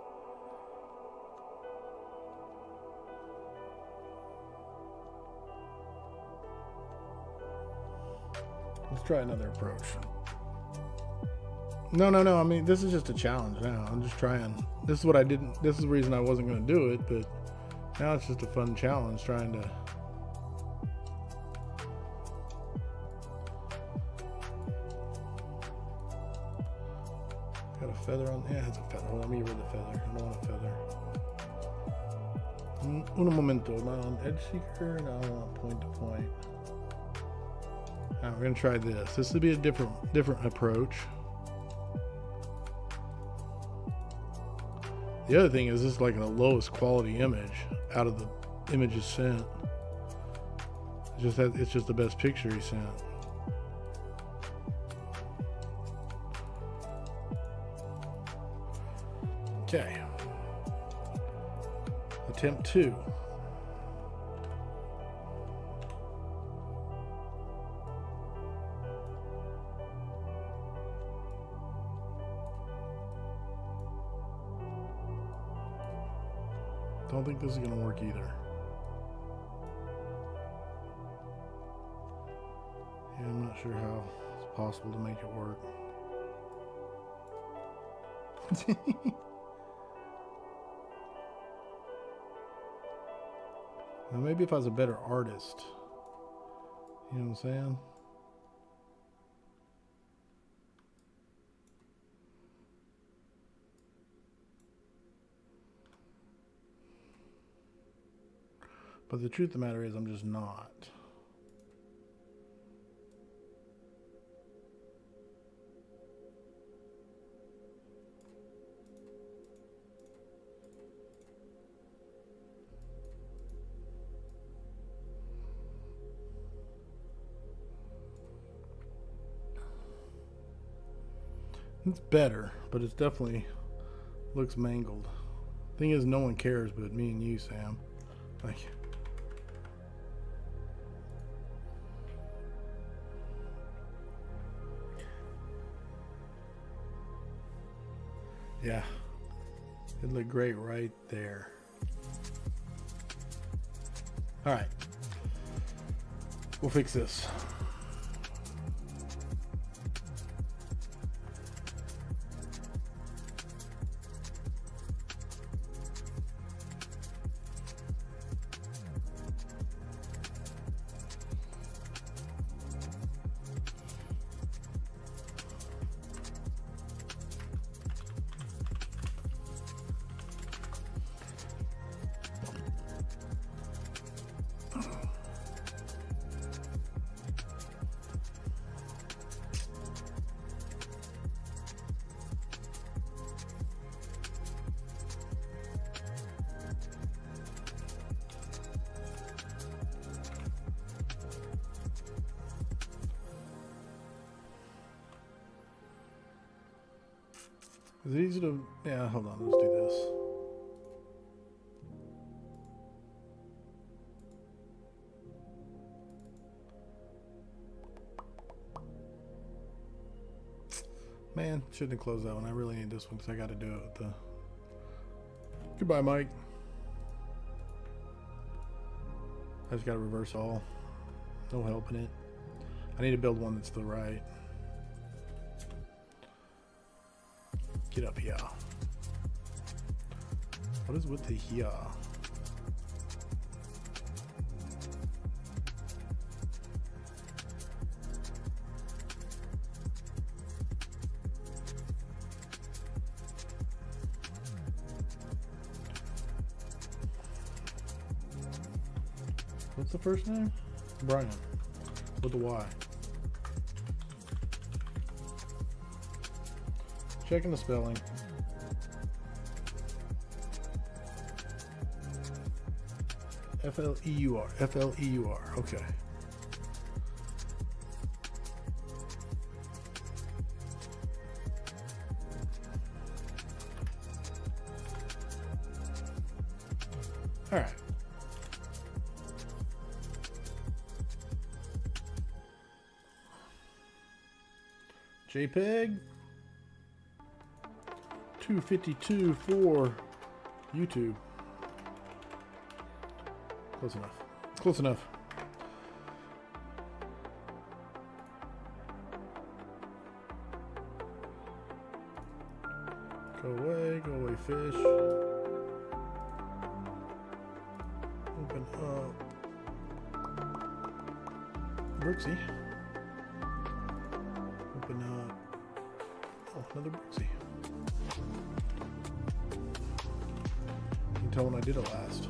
Speaker 1: Let's try another approach. No. I mean, this is just a challenge now. I'm just trying. This is what I didn't... This is the reason I wasn't going to do it, but now it's just a fun challenge trying to... Got a feather on... Yeah, it has a feather. Hold on, let me get rid of the feather. I don't want a feather. Un momento. Not on edge seeker. No, I want point to point. Now we're going to try this. This would be a different approach. The other thing is this is like the lowest quality image out of the images sent. It's just the best picture he sent. Okay. Attempt 2. Don't think this is going to work either. Yeah, I'm not sure how it's possible to make it work. Now maybe if I was a better artist. You know what I'm saying? But the truth of the matter is I'm just not. It's better, but it's definitely looks mangled. Thing is, no one cares but me and you, Sam. Like, yeah, it'd look great right there. All right, we'll fix this. Is it easy to... Yeah, hold on, let's do this. Man, shouldn't have closed that one. I really need this one because I got to do it with the... Goodbye, Mike. I just got to reverse all. No help in it. I need to build one that's the right. Get up here. What is with the here? What's the first name? Brian. With a Y.
Speaker 3: checking the spelling. F-L-E-U-R. F-L-E-U-R. Okay. All right. JPEG 252 for YouTube. Close enough. Close enough. Go away, fish. Open up. Brooksy. Open up. Oh, another Brooksy. You can tell when I did it last.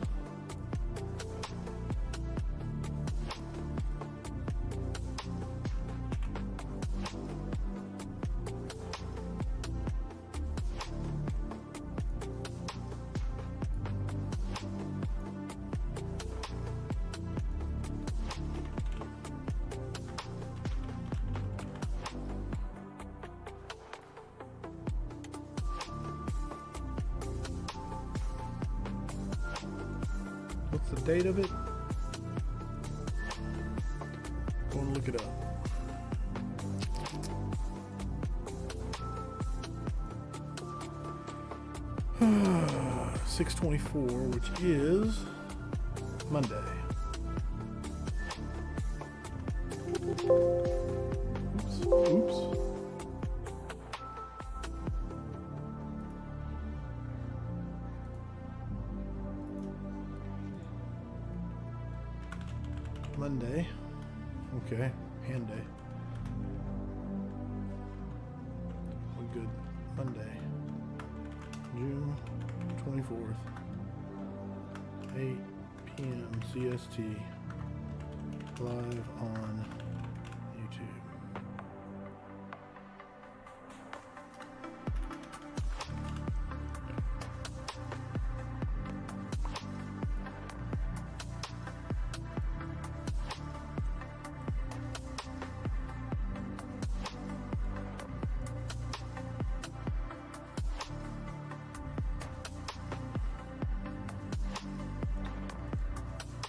Speaker 3: What's the date of it? Go and look it up. $6/24, which is Monday. Oops. Monday. Okay, hand day. We're good. Monday, June 24th, 8 p.m. CST, live on YouTube.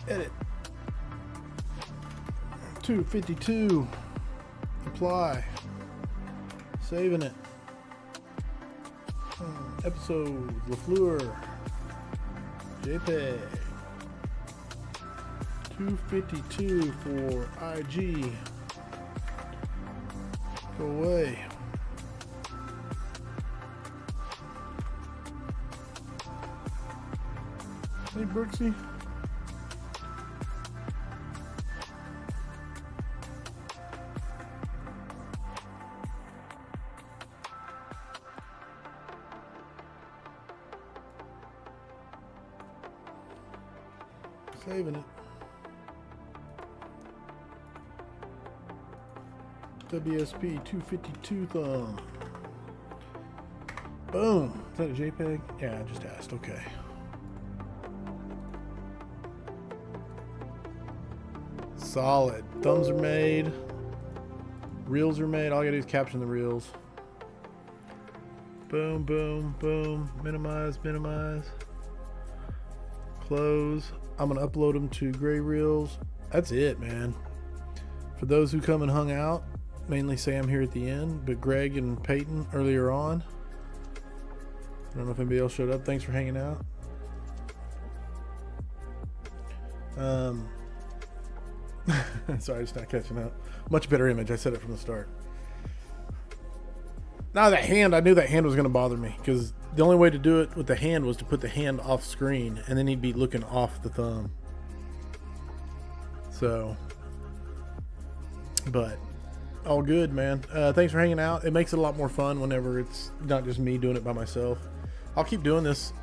Speaker 3: Edit. 252. Apply. Saving it. Episode LaFleur. JPEG. 252 for IG. Go away. Hey, Brooksy. Saving it. WSP 252 thumb. Boom. Is that a JPEG? Yeah, I just asked. Okay. Solid. Thumbs are made. Reels are made. All I gotta do is caption the reels. Boom, boom, boom. Minimize, minimize. Close. I'm gonna upload them to Gray Reels. That's it, man. For those who come and hung out, mainly Sam here at the end, but Greg and Peyton earlier on. I don't know if anybody else showed up. Thanks for hanging out. Sorry, just not catching up. Much better image. I said it from the start. Now that hand, I knew that hand was going to bother me because the only way to do it with the hand was to put the hand off screen and then he'd be looking off the thumb. So, but all good, man. Thanks for hanging out. It makes it a lot more fun whenever it's not just me doing it by myself. I'll keep doing this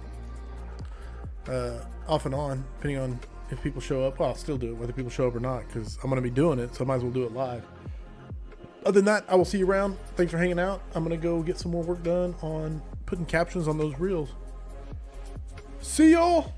Speaker 3: off and on, depending on if people show up. Well, I'll still do it whether people show up or not because I'm going to be doing it, so I might as well do it live.
Speaker 1: Other than that, I will see you around. Thanks for hanging out. I'm going to go get some more work done on putting captions on those reels. See y'all.